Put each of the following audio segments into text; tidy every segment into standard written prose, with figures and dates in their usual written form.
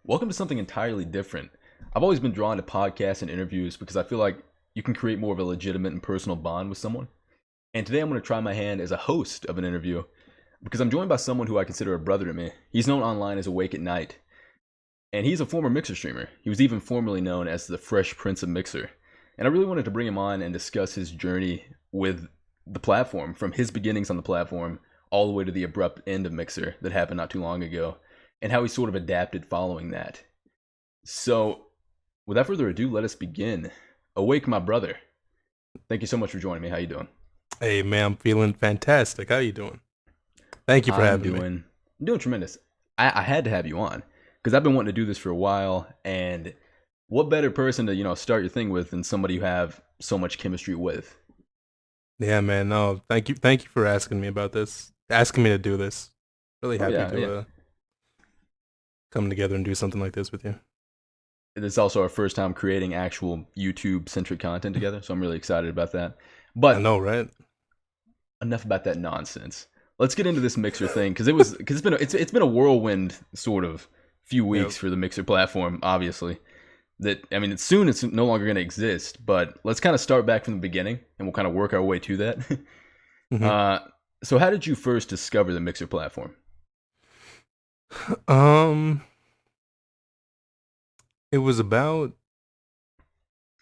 Welcome to something entirely different. I've always been drawn to podcasts and interviews because I feel like you can create more of a legitimate and personal bond with someone. And today I'm going to try my hand as a host of an interview because I'm joined by someone who I consider a brother to me. He's known online as AwakeAtNight, and he's a former Mixer streamer. He was even formerly known as the Fresh Prince of Mixer. And I really wanted to bring him on and discuss his journey with the platform, from his beginnings on the platform all the way to the abrupt end of Mixer that happened not too long ago, and how he sort of adapted following that. So, without further ado, let us begin. Awake, my brother. Thank you so much for joining me. How you doing? Hey man, I'm feeling fantastic. How you doing? Thank you for I'm having me. doing I'm doing tremendous. I had to have you on because I've been wanting to do this for a while, and what better person to start your thing with than somebody you have so much chemistry with? Yeah, man. No, thank you for asking me about this. Asking me to do this. Really Oh happy yeah, to yeah. come together and do something like this with you. It's also our first time creating actual YouTube centric content together, so I'm really excited about that. I But know, right? enough about that nonsense. Let's get into this Mixer thing because it's been a whirlwind sort of few Yep. weeks for the Mixer platform. Obviously, it's no longer going to exist. But let's kind of start back from the beginning, and we'll kind of work our way to that. hmm uh, so, how did you first discover the Mixer platform? Um, it was about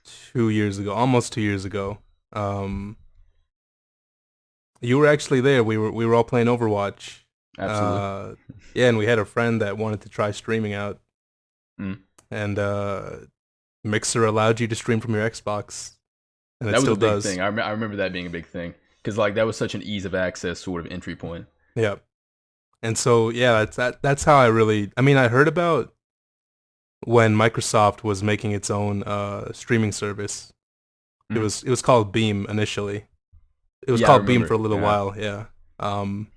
2 years ago, almost 2 years ago. Um, you were actually there. We were all playing Overwatch. Absolutely. Uh, yeah, and we had a friend that wanted to try streaming out, Mm. and Mixer allowed you to stream from your Xbox, and it That was a still big does. thing. I remember that being a big thing because like that was such an ease of access sort of entry point. Yeah. And so yeah, that's how I really I mean I heard about when Microsoft was making its own streaming service. It Mm. was it was called Beam initially. It was Yeah, I called Beam remember. for a little Yeah. while, yeah. Um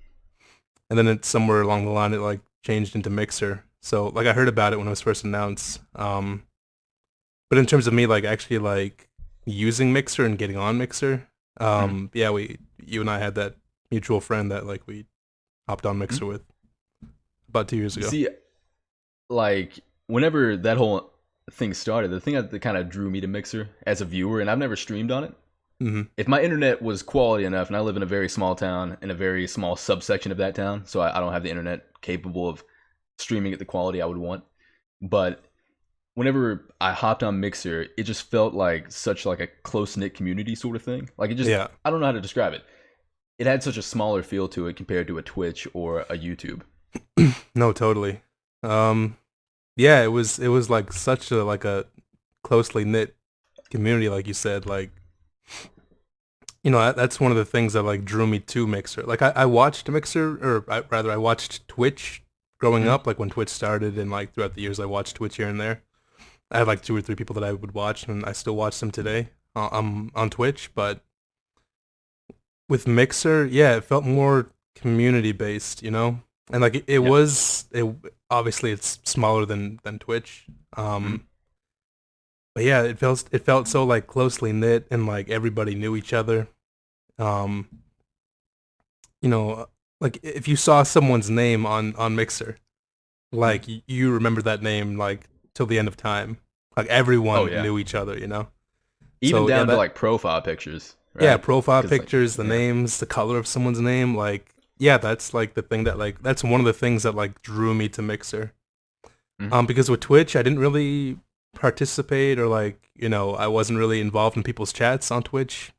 and then it's somewhere along the line it like changed into Mixer. So like I heard about it when it was first announced. But in terms of me like actually like using Mixer and getting on Mixer, Mm. yeah, we you and I had that mutual friend that like we hopped on Mm. Mixer with about 2 years ago. See, like whenever that whole thing started, the thing that kind of drew me to Mixer as a viewer, and I've never streamed on it. hmm If my internet was quality enough, and I live in a very small town, in a very small subsection of that town, so I don't have the internet capable of streaming at the quality I would want. But whenever I hopped on Mixer, it just felt like such like a close knit community sort of thing. Like it just, Yeah. I don't know how to describe it. It had such a smaller feel to it compared to a Twitch or a YouTube. No, totally. Um, yeah, it was like such a closely knit community, like you said. Like that's one of the things that like drew me to Mixer. Like I watched Mixer, rather I watched Twitch growing Mm. up. Like when Twitch started, and like throughout the years, I watched Twitch here and there. I had like two or three people that I would watch, and I still watch them today. On Twitch, but with Mixer, yeah, it felt more community based, and like it Yeah. was it obviously it's smaller than Twitch, Mm. but yeah, it felt so like closely knit and like everybody knew each other. Um, you know, like if you saw someone's name on Mixer, Mm. like you remember that name like till the end of time. Like Oh everyone yeah. knew each other. Even So yeah, down to that like profile pictures, yeah, right? profile Because like, pictures, the yeah. names, the color of someone's name, like yeah, that's like the thing that like that's one of the things that like drew me to Mixer. Mm. Because with Twitch, I didn't really participate or like, I wasn't really involved in people's chats on Twitch.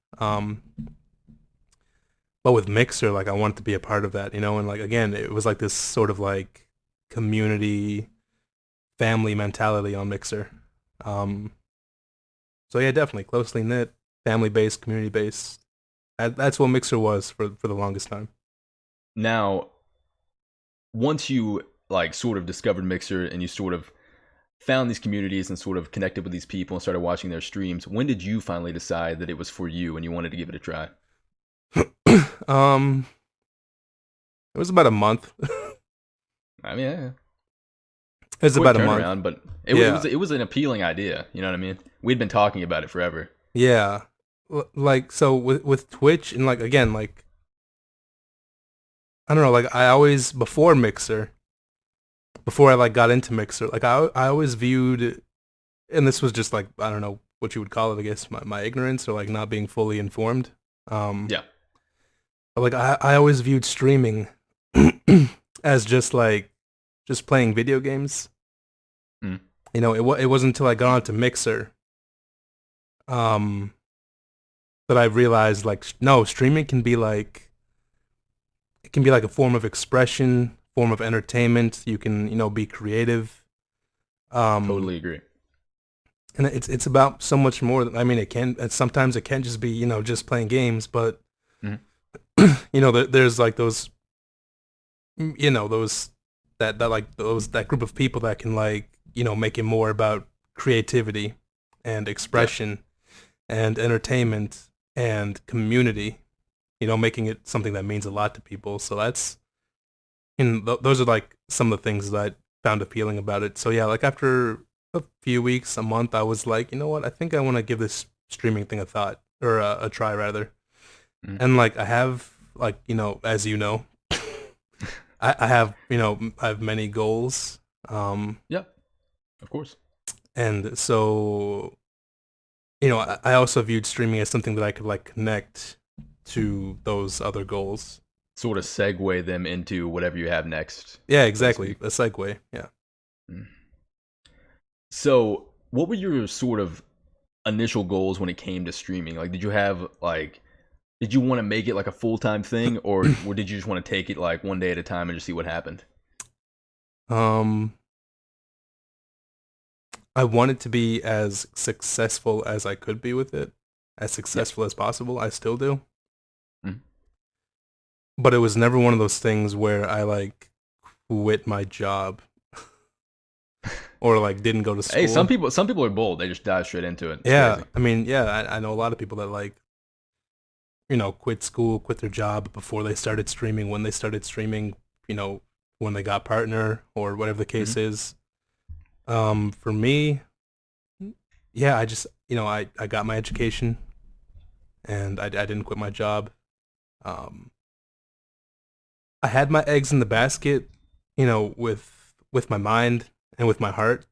But with Mixer, like I wanted to be a part of that, and like again, it was like this sort of like community family mentality on Mixer. Um, so yeah, definitely closely knit, family based, community based. That's what Mixer was for the longest time. Now, once you like sort of discovered Mixer and you sort of found these communities and sort of connected with these people and started watching their streams, when did you finally decide that it was for you and you wanted to give it a try? um, it was about a month. I mean, yeah, It was quick about a month. turnaround, but Yeah, it was an appealing idea. You know what I mean? We'd been talking about it forever. yeah. Like so with Twitch and like again like I don't know like I always before Mixer before I like got into Mixer, like I always viewed, and this was just like I don't know what you would call it, I guess my ignorance or like not being fully informed. Um, Yeah. but like I always viewed streaming as just playing video games. Mm. You know, it wasn't until I got onto Mixer, um, that I realized like no, streaming can be like it can be like a form of expression, form of entertainment. You can be creative. Um, Totally agree. and it's about so much more. I mean, sometimes it can just be just playing games, but Mhm. there's like those those that like those that group of people that can like make it more about creativity and Yeah. expression and entertainment and community, making it something that means a lot to people. So that's and those are like some of the things that I found appealing about it. So yeah, like after a few weeks, a month, I was like, you know what, I think I want to give this streaming thing a thought or a try rather. Mhm. And like I have like as you know, I have I have many goals. Yeah. Of course. And so I also viewed streaming as something that I could like connect to those other goals. Sort of segue them into whatever you have next, Yeah, so to exactly. speak. A segue. Yeah. Mm. So, what were your sort of initial goals when it came to streaming? Like, did you have like, did you want to make it like a full time thing, or did you just want to take it like one day at a time and just see what happened? um, I wanted to be as successful as I could be with it, as Yeah. successful as possible. I still do, Mhm. but it was never one of those things where I like quit my job or like didn't go to Hey, school. some people are bold. They just dive straight into it. It's Yeah, crazy. I mean, yeah, I know a lot of people that like quit school, quit their job before they started streaming, when they started streaming, you know, when they got partner or whatever the case Hmm. is. For me, yeah, I just I got my education and I didn't quit my job. Um, I had my eggs in the basket, with my mind and with my heart.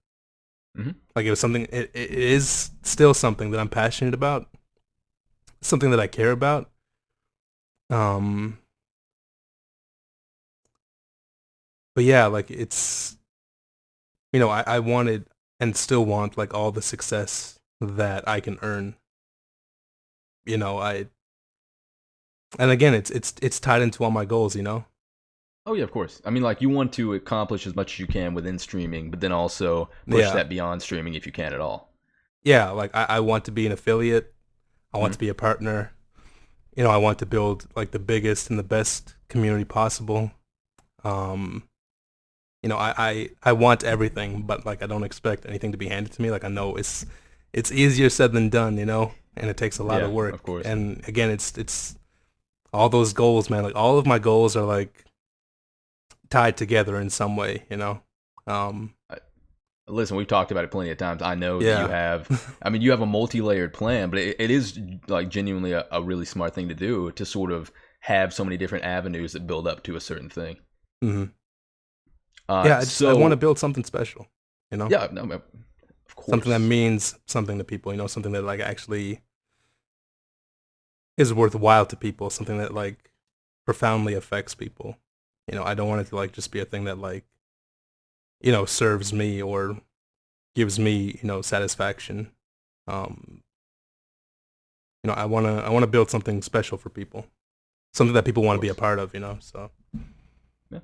Hmm. Like it was something. It is still something that I'm passionate about. Something that I care about. Um, but yeah, like it's I wanted and still want like all the success that I can earn. I and again it's tied into all my goals. Oh yeah, of course. I mean, like you want to accomplish as much as you can within streaming, but then also push Yeah, that beyond streaming if you can at all. yeah. Like I want to be an affiliate. I want Hmm. to be a partner. I want to build like the biggest and the best community possible. Um, I want everything, but like I don't expect anything to be handed to me. Like I know it's easier said than done, and it takes a lot of Yeah, of work. course. And again, it's all those goals, man. Like all of my goals are like tied together in some way. Um, I, Listen, we've talked about it plenty of times. I know that you yeah, have, I mean, you have a multi-layered plan, but it is like genuinely a really smart thing to do to sort of have so many different avenues that build up to a certain thing. hmm yeah. I want to So build something special. yeah, no, of Something that course. means something to people. Something that like actually is worthwhile to people. Something that like profoundly affects people. I don't want it to like just be a thing that like serves me or gives me satisfaction. Um, I wanna build something special for people, something that people Of want to be a course. part of. So Yeah.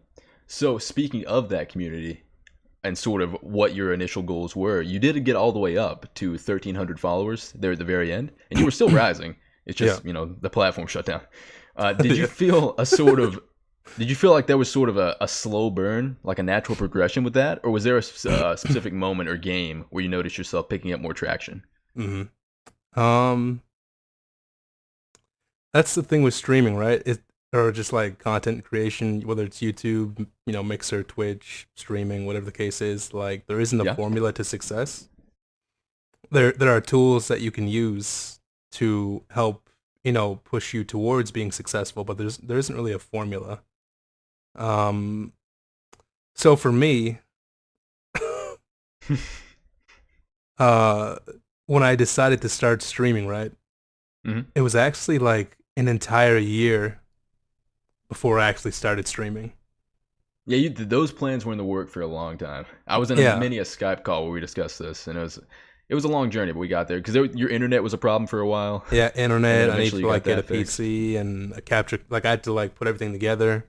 So speaking of that community and sort of what your initial goals were, you did get all the way up to 1,300 followers there at the very end, and you were still rising. It's yeah, just the platform shut down. Did you yeah. feel a sort of Did you feel like there was sort of a slow burn, like a natural progression with that, or was there a specific moment or game where you noticed yourself picking up more traction? hmm Um, that's the thing with streaming, right? Or just like content creation, whether it's YouTube, Mixer, Twitch, streaming, whatever the case is. Like there isn't a Yeah, formula to success. There are tools that you can use to help push you towards being successful, but there isn't really a formula. Um, so for me, uh, when I decided to start streaming, right? Hmm. It was actually like an entire year before I actually started streaming. Yeah, those plans were in the work for a long time. I was in Yeah, many a Skype call where we discussed this, and it was a long journey, but we got there because your internet was a problem for a while, yeah, and then internet. I need eventually to you got like get a that fixed. PC and a capture. Like I had to like put everything together.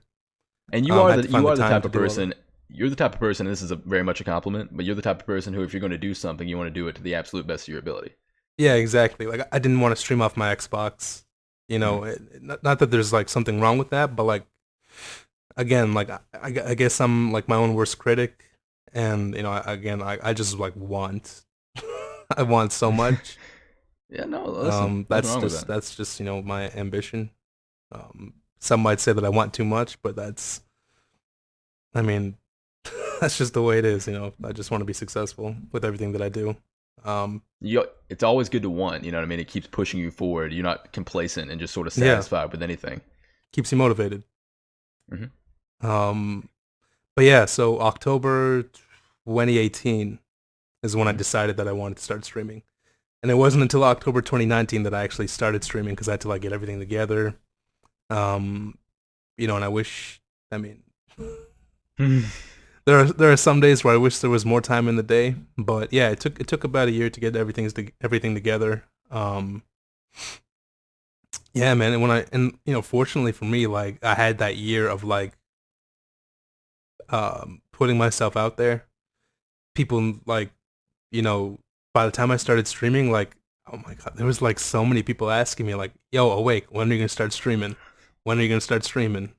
And I had to find you the are the time type to of do all that. person. You're the type of person. And this is very much a compliment, but you're the type of person who, if you're going to do something, you want to do it to the absolute best of your ability. Yeah, exactly. Like I didn't want to stream off my Xbox. Hmm. Not that there's like something wrong with that, but like again, like I guess I'm like my own worst critic, and I just like want I want so much. Yeah, no, listen, nothing wrong with that. That's just my ambition. Some might say that I want too much, but I mean that's just the way it is. I just want to be successful with everything that I do. Um, It's always good to want. You know what I mean? It keeps pushing you forward. You're not complacent and just sort of yeah, satisfied with anything. keeps you motivated. Hmm. Um, but yeah, so October 2018 is when I Hmm. decided that I wanted to start streaming. And it wasn't until October 2019 that I actually started streaming because I had to like get everything together. Um, and I mean, there are some days where I wish there was more time in the day, but yeah, it took about a year to get everything together. Yeah, man, and fortunately for me, like I had that year of like putting myself out there. People like, you know, by the time I started streaming, like, oh my god, there was like so many people asking me like, "Yo, Awake, when are you gonna start streaming? When are you gonna start streaming?"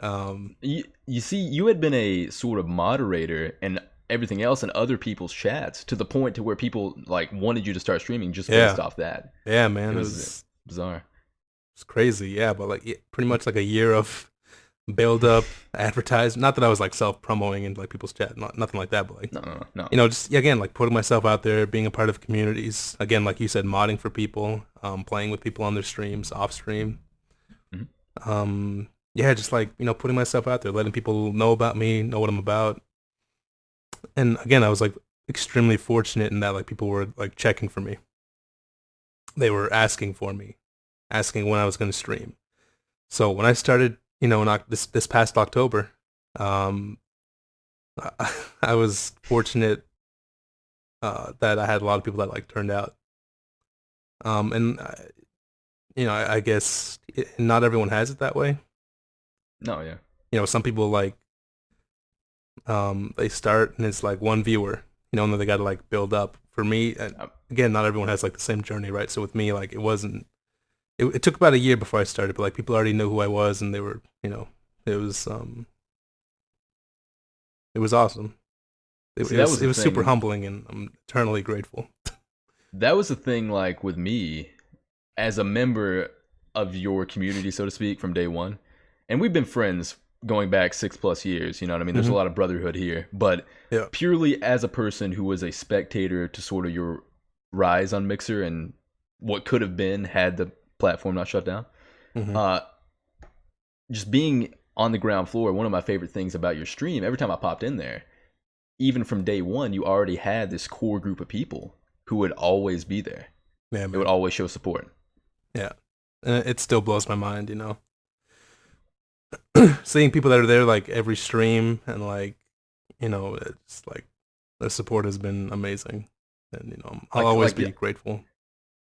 Um, You see, you had been a sort of moderator and everything else in other people's chats to the point to where people like wanted you to start streaming just based yeah, off that. yeah, It man, it was was bizarre. it's crazy, yeah, but like pretty much like a year of build up, advertise. Not that I was like self promoting in like people's chat, nothing like that, but like No, no, no. just yeah, again like putting myself out there, being a part of communities. Again, like you said, modding for people, playing with people on their streams, off stream. Mhm. Yeah, just like putting myself out there, letting people know about me, know what I'm about. And again, I was like extremely fortunate in that like people were like checking for me. They were asking for me, asking when I was going to stream. So when I started, this past October, um, I was fortunate that I had a lot of people that like turned out. And I guess not everyone has it that way. No, yeah. Some people like they start and it's like one viewer, and then they got to like build up. For me, Um, again, not everyone has like the same journey, right? So with me, like it wasn't. It took about a year before I started, but like people already knew who I was, and they were, it was it was awesome. It, See, it that was was it the was super thing. humbling, and I'm eternally grateful. That was the thing, like with me, as a member of your community, so to speak, from day one. And we've been friends going back 6 plus years, you know what I mean? There's a Hmm. lot of brotherhood here. But Yeah. purely as a person who was a spectator to sort of your rise on Mixer and what could have been had the platform not shut down, Hmm. uh, just being on the ground floor, one of my favorite things about your stream, every time I popped in there, even from day one, you already had this core group of people who would always be there. Yeah, It would man. always show support. Yeah. And it still blows my mind. Seeing people that are there like every stream and like, it's like the support has been amazing. And I'll always Yeah, be grateful.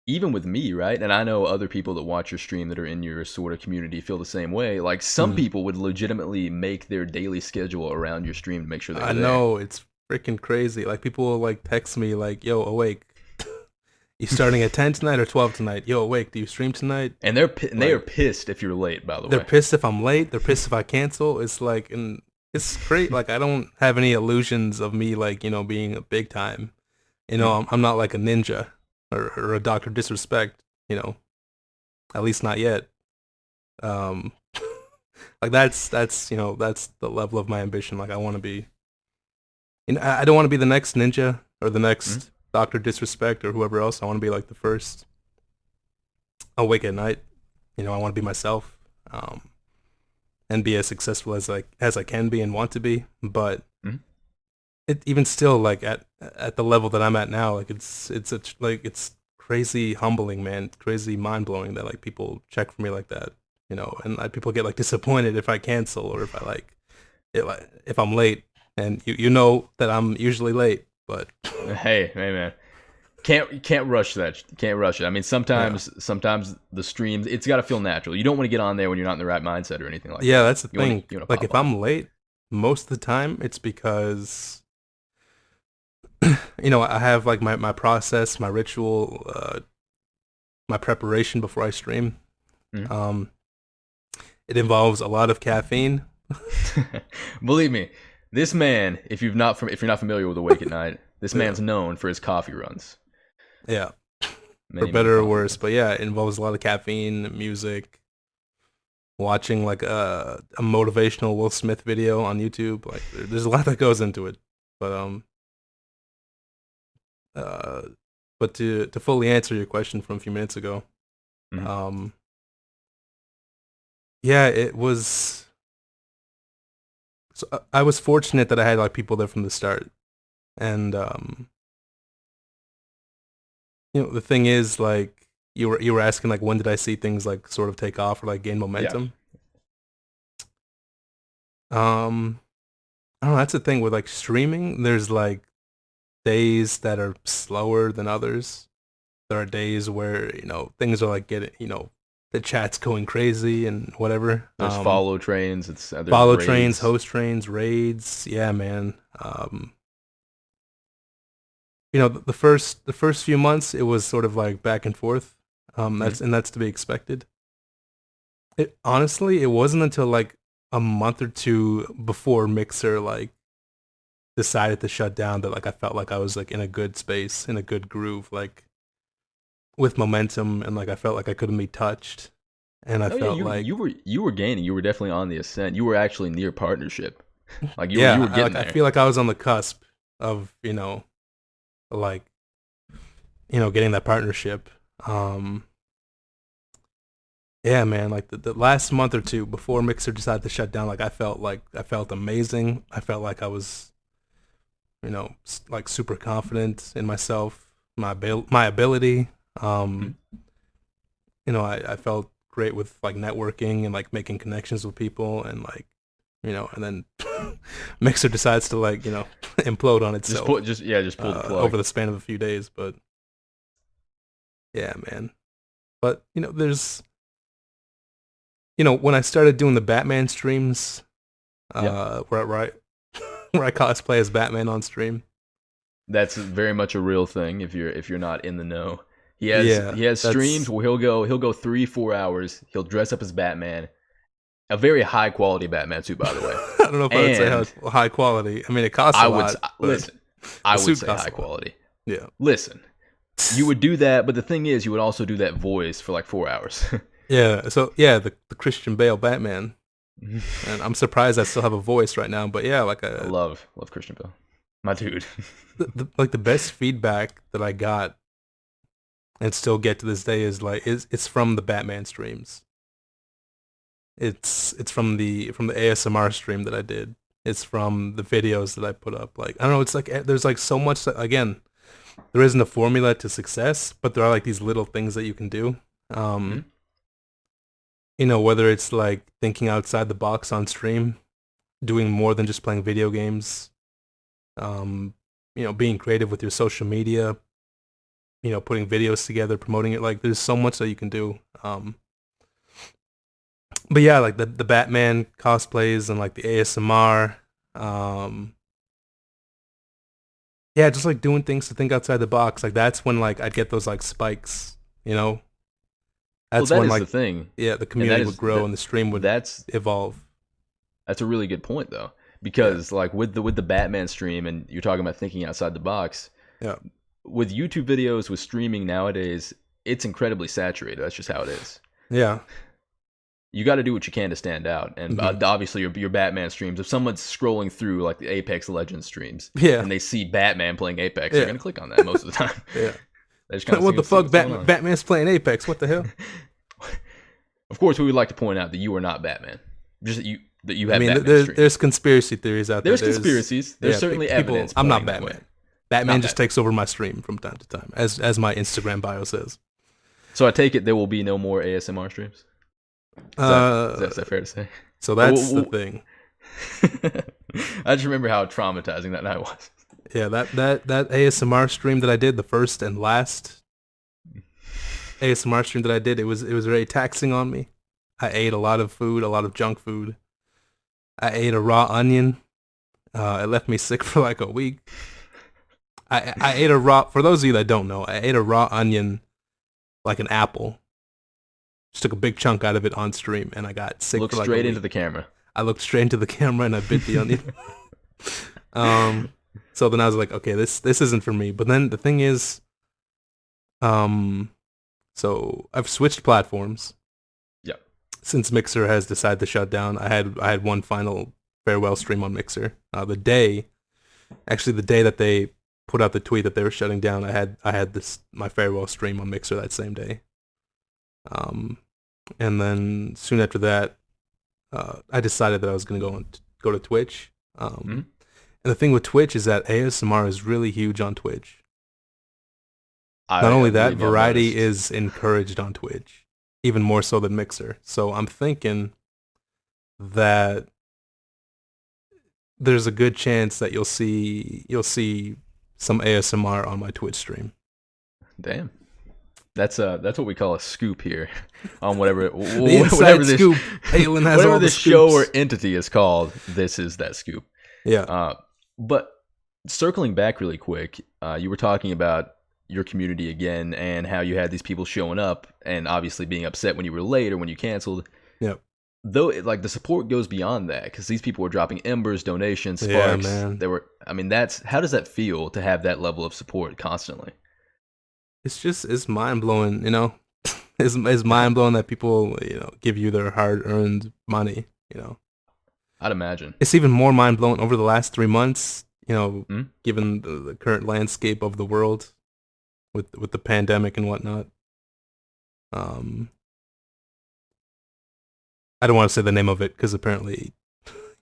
even with me, right? And I know other people that watch your stream that are in your sort of community feel the same way. Like some Mm. people would legitimately make their daily schedule around your stream to make sure they I were there. know it's freaking crazy. Like people will like text me like, "Yo, Awake, you starting at 10 tonight or 12 tonight? Yo, Awake, do you stream tonight?" And they are Like pissed if you're late, by the they're way. pissed if I'm late. They're pissed if I cancel. It's like, and it's great. Like I don't have any illusions of me like being a big time. Mhm. I'm not like a ninja or a Doctor Disrespect. At least not yet. Um, like that's the level of my ambition. Like I want to be. I don't want to be the next ninja or the Mhm. next Doctor Disrespect or whoever else. I want to be like the first Awake at Night. I want to be myself, and be as successful as I can be and want to be. But Mhm. it even still like at the level that I'm at now, like it's crazy humbling, man, crazy mind blowing that like people check for me like that, you know, and like people get like disappointed if I cancel or if I like if I'm late, and you know that I'm usually late, but Hey, man. Can't rush that. Can't rush it. I mean, yeah, sometimes the streams, it's got to feel natural. You don't want to get on there when you're not in the right mindset or anything like yeah, that. that's the thing. You want to Like pop if on. I'm late, most of the time it's because you know I have like my process, my ritual, my preparation before I stream. Mhm. Um, it involves a lot of caffeine. Believe me, this man, if you're not familiar with Awake at Night, this Yeah, man's known for his coffee runs. yeah, for Many better or coffee worse. runs. But yeah, it involves a lot of caffeine, music, watching like a motivational Will Smith video on YouTube. Like there's a lot that goes into it. But uh, but to fully answer your question from a few minutes ago, Mhm. um, yeah, it was. So I was fortunate that I had like people there from the start, and you know the thing is like you were asking like when did I see things like sort of take off or like gain Yeah. momentum. Um, I don't know. That's the thing with like streaming. There's like days that are slower than others. There are days where you know things are like getting the chat's going crazy and whatever. There's follow trains. There's Follow trains, raids. host trains, raids. Yeah, man. You know the first few months it was sort of like back and forth. Mhm. That's to be expected. It honestly it wasn't until like a month or two before Mixer like decided to shut down that like I felt like I was like in a good space, in a good groove, like with momentum, and like I felt like I couldn't be touched, and I No, yeah, felt you like were you were gaining. You were definitely on the ascent. You were actually near partnership. Like you yeah, were getting I there. feel like I was on the cusp of like getting that partnership. Um, yeah, man, like the last month or two before Mixer decided to shut down, like I felt amazing. I felt like I was like super confident in myself, my ability. Mhm. Um, I felt great with like networking and like making connections with people and like and then Mixer decides to like implode on itself Just pull the plug. over the span of a few days. But yeah, man. But there's when I started doing the Batman streams, Yeah. where I where I cosplay as Batman on stream. That's very much a real thing if you're not in the know. Yeah, He has streams that's where he'll go 3-4 hours. He'll dress up as Batman, a very high quality Batman too, by the way. I don't know if I would say And high quality. I mean, it costs a lot, but listen, I the would suit say costs high a lot. quality. Yeah. Listen, you would do that, but the thing is, you would also do that voice for like 4 hours. Yeah, so yeah, the Christian Bale Batman, and I'm surprised I still have a voice right now. But yeah, like I love Christian Bale, my dude. like the best feedback that I got and still get to this day is like it's from the Batman streams. It's from the ASMR stream that I did. It's from the videos that I put up. Like I don't know, it's like there's like so much that, again, there isn't a formula to success, but there are like these little things that you can do. Mhm. Um, whether it's like thinking outside the box on stream, doing more than just playing video games, um, being creative with your social media, putting videos together, promoting it. Like there's so much that you can do. But yeah, like the Batman cosplays and like the ASMR. Um, yeah, just like doing things to think outside the box. Like that's when like I'd get those like spikes, you know? Well, That's that when is the like thing, yeah, the and that community would is grow and the stream would that's evolve. that's a really good point though, Yeah. because like with the Batman stream, and you're talking about thinking outside the box. Yeah. With YouTube videos, with streaming nowadays, it's incredibly saturated. That's just how it is. Yeah. You got to do what you can to stand out, and Hmm. obviously your Batman streams. If someone's scrolling through like the Apex Legends streams Yeah. and they see Batman playing Apex, they're Yeah. gonna click on that most of the time. Yeah. They just kind of What the see fuck? what's going on. Batman's playing Apex. What the hell? Of course, we would like to point out that you are not Batman. Just that you I have mean, Batman stream. there's conspiracy theories out there. There's conspiracies. There's certainly evidence. I'm not Batman. Batman. Batman Not just Batman. takes over my stream from time to time, as my Instagram bio says. So I take it there will be no more ASMR streams. Is that fair to say? So that's the thing. I just remember how traumatizing that night was. Yeah, that ASMR stream that I did, the first and last ASMR stream that I did, it was very taxing on me. I ate a lot of food, a lot of junk food. I ate a raw onion. It left me sick for like a week. I ate a raw, for those of you that don't know, I ate a raw onion like an apple. Just took a big chunk out of it on stream, and I got sick Look for like straight a into week. the camera. I looked straight into the camera and I bit the onion. So then I was like, okay, this isn't for me. But then the thing is, so I've switched platforms. Yeah. Since Mixer has decided to shut down, I had one final farewell stream on Mixer. The day that they put out the tweet that they were shutting down, I had my farewell stream on Mixer that same day. And then soon after that, I decided that I was gonna go to Twitch. And the thing with Twitch is that ASMR is really huge on Twitch. Not only that, variety is encouraged on Twitch, even more so than Mixer. So I'm thinking that there's a good chance that you'll see some ASMR on my Twitch stream. Damn. That's what we call a scoop here on whatever whatever this scoop. Halen has whatever all the this show or scoops. entity is called. This is that scoop. Yeah. But circling back really quick, you were talking about your community again and how you had these people showing up and obviously being upset when you were late or when you canceled. Yep. Though, like, the support goes beyond that because these people were dropping embers, donations, sparks. Yeah, man. They were. I mean, how does that feel to have that level of support constantly? It's mind blowing, you know. It's mind blowing that people, give you their hard earned money, I'd imagine. It's even more mind blowing over the last 3 months, given the current landscape of the world with the pandemic and whatnot. I don't want to say the name of it because apparently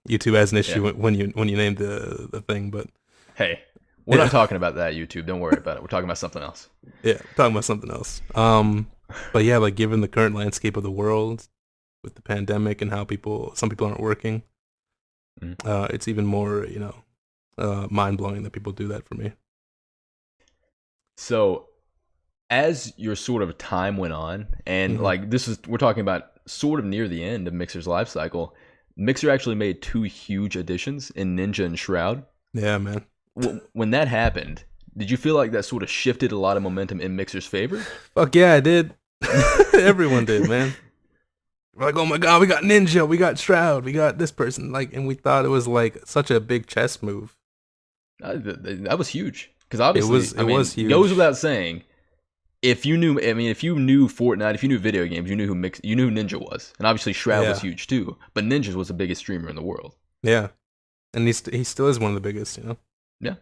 YouTube has an issue when you name the thing, but hey, we're not talking about that, YouTube. Don't worry about it. We're talking about something else. Yeah, talking about something else. But yeah, like given the current landscape of the world with the pandemic and how some people aren't working, it's even more, mind blowing that people do that for me. So, as your sort of time went on, and like we're talking about sort of near the end of Mixer's life cycle, Mixer actually made 2 huge additions in Ninja and Shroud. Yeah, man. When that happened, did you feel like that sort of shifted a lot of momentum in Mixer's favor? Fuck yeah, I did. Everyone did, man. We're like, oh my god, we got Ninja, we got Shroud, we got this person, and we thought it was like such a big chess move. That was huge because obviously it was huge. It goes without saying. If you knew Fortnite, if you knew video games, you knew who Ninja was, and obviously Shroud was huge too. But Ninja was the biggest streamer in the world. Yeah, and he still is one of the biggest, Yeah.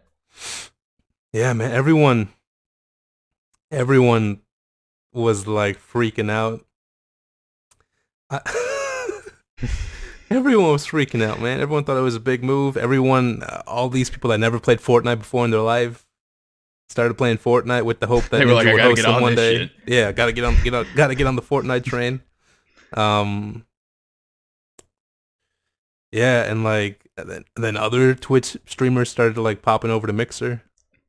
Yeah, man. Everyone was like freaking out. Everyone was freaking out, man. Everyone thought it was a big move. All these people that never played Fortnite before in their life started playing Fortnite with the hope that Ninja would host them one day. Shit. Yeah, gotta get on the Fortnite train. Yeah, and then other Twitch streamers started to popping over to Mixer.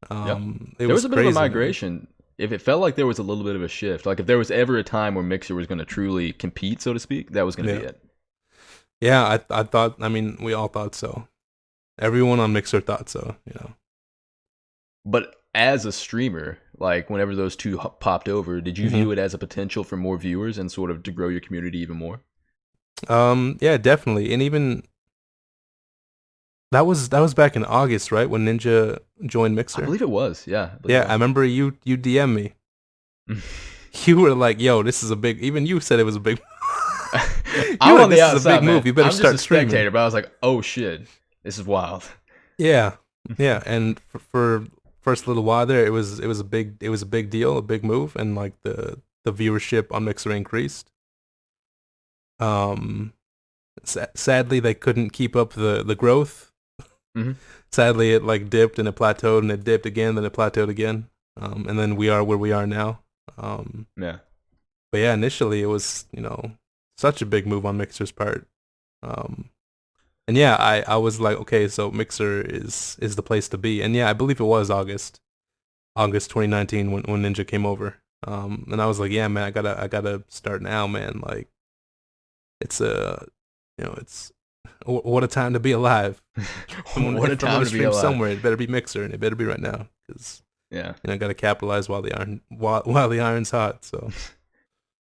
There was a bit of a migration. Man. If it felt like there was a little bit of a shift, like if there was ever a time where Mixer was going to truly compete, so to speak, that was going to be it. Yeah, I thought. I mean, we all thought so. Everyone on Mixer thought so. But as a streamer, like whenever those 2 popped over, did you view it as a potential for more viewers and sort of to grow your community even more? Yeah, definitely. And even that was back in August, right? When Ninja joined Mixer. I believe it was. Yeah. I remember you DM me. You were like, "Yo, this is a big." Even you said it was a big. I'm on the outside, this is a big move. You better start just a streaming. spectator, but I was like, "Oh shit, this is wild." Yeah, yeah. And for first little while there, it was a big deal, a big move, and the viewership on Mixer increased. And Sadly, they couldn't keep up the growth. Hmm. Sadly, it like dipped and it plateaued and it dipped again, then it plateaued again. And then we are where we are now. Um, Yeah. but yeah, initially it was, such a big move on Mixer's part. Um, and yeah, I was like, okay, so Mixer is the place to be. And yeah, I believe it was August 2019 when Ninja came over. And I was like, yeah, man, I gotta start now, man. Like, it's it's what a time to be alive. What a If I'm time gonna to be stream alive. somewhere, it better be Mixer, and it better be right now, because Yeah. I gotta capitalize while the iron's hot. So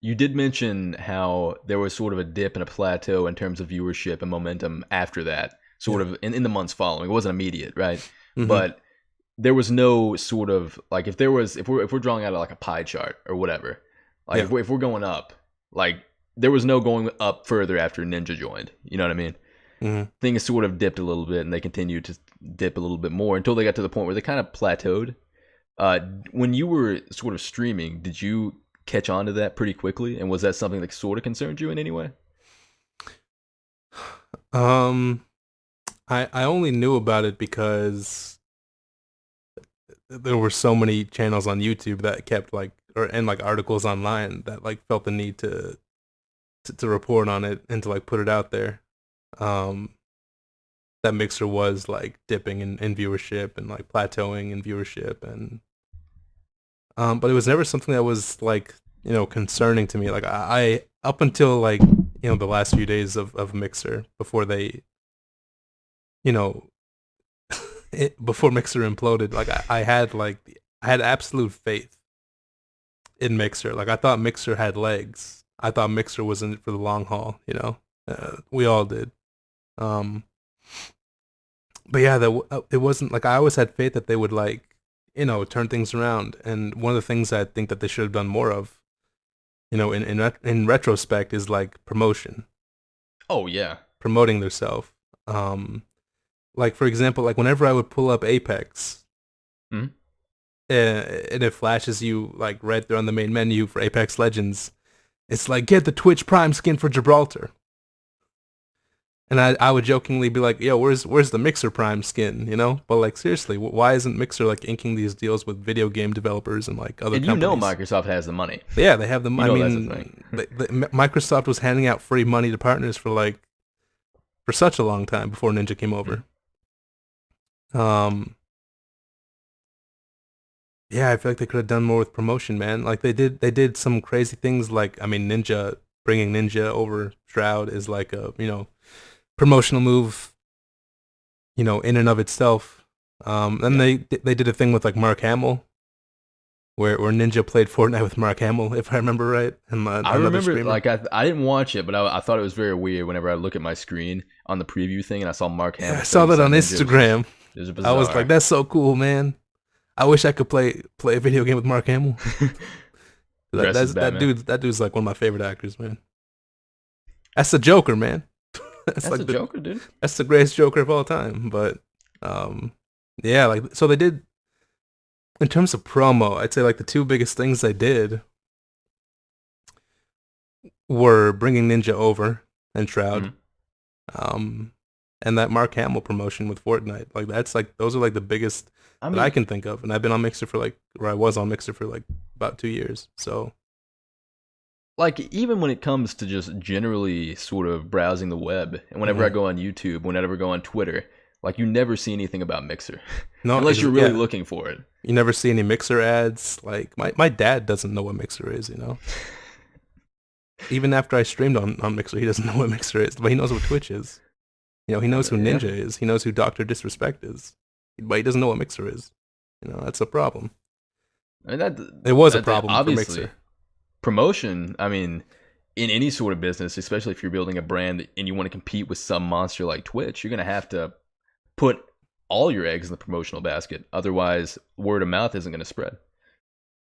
You did mention how there was sort of a dip and a plateau in terms of viewership and momentum after that, sort yeah. of in the months following. It wasn't immediate, right? Mm-hmm. But there was no sort of like if we're drawing out like a pie chart or whatever, like Yeah. if we're going up, like there was no going up further after Ninja joined. You know what I mean? Mm-hmm. Things sort of dipped a little bit, and they continued to dip a little bit more until they got to the point where they kind of plateaued. When you were sort of streaming, did you catch on to that pretty quickly? And was that something that sort of concerned you in any way? Um, I only knew about it because there were so many channels on YouTube that kept like and like articles online that like felt the need to report on it and to like put it out there. Um, that Mixer was like dipping in viewership and like plateauing in viewership, and but it was never something that was like concerning to me. Like I up until like the last few days of Mixer before they you know before Mixer imploded, like I had absolute faith in Mixer. Like I thought Mixer had legs. I thought Mixer was in it for the long haul. We all did. Um, but yeah, it wasn't like I always had faith that they would like turn things around. And one of the things I think that they should have done more of, in retrospect, is like promotion, Oh yeah. promoting themselves. Um, like for example, like whenever I would pull up Apex, Mhm. and it flashes you like right there on the main menu for Apex Legends, it's like get the Twitch Prime skin for Gibraltar. And I would jokingly be like, yo, where's the Mixer Prime skin, But like seriously, why isn't Mixer like inking these deals with video game developers and like other And companies? Microsoft has the money. But yeah, they have them. You I know that's the thing. mean, Microsoft was handing out free money to partners for such a long time before Ninja came over. Um, yeah, I feel like they could have done more with promotion, man. Like they did some crazy things. Like I mean, bringing Ninja over Shroud is like a promotional move, in and of itself. Then Yeah. they did a thing with like Mark Hamill, where Ninja played Fortnite with Mark Hamill, if I remember right, and I another remember, streamer. like, I didn't watch it, but I thought it was very weird whenever I look at my screen on the preview thing and I saw Mark Yeah, I Hamill's saw face that on on Ninja. Instagram. It was I was like, bizarre. that's so cool, man. I wish I could play a video game with Mark Hamill. That Dressed as that's Batman. that dude's like one of my favorite actors, man. That's the Joker, man. That's That's a like Joker, dude. that's the greatest Joker of all time. But um, yeah, like so they did in terms of promo. I'd say like the two biggest things they did were bringing Ninja over and Shroud, Mhm. um, and that Mark Hamill promotion with Fortnite. Like that's like those are like the biggest I that I mean, can think of, and I've been on Mixer for I was on Mixer for like about 2 years. So like, even when it comes to just generally sort of browsing the web, and whenever I mhm. go on YouTube, whenever I go on Twitter, like, you never see anything about Mixer. No, Unless you're really yeah, looking for it. you never see any Mixer ads. Like my dad doesn't know what Mixer is. Even after I streamed on Mixer, he doesn't know what Mixer is, but he knows what Twitch is. He I knows who mean, yeah. Ninja is. He knows who Doctor Disrespect is, but he doesn't know what Mixer is. That's a problem. I mean, that, It was a that problem for obviously. Mixer. Promotion, I mean, in any sort of business, especially if you're building a brand and you want to compete with some monster like Twitch, you're going to have to put all your eggs in the promotional basket. Otherwise, word of mouth isn't going to spread.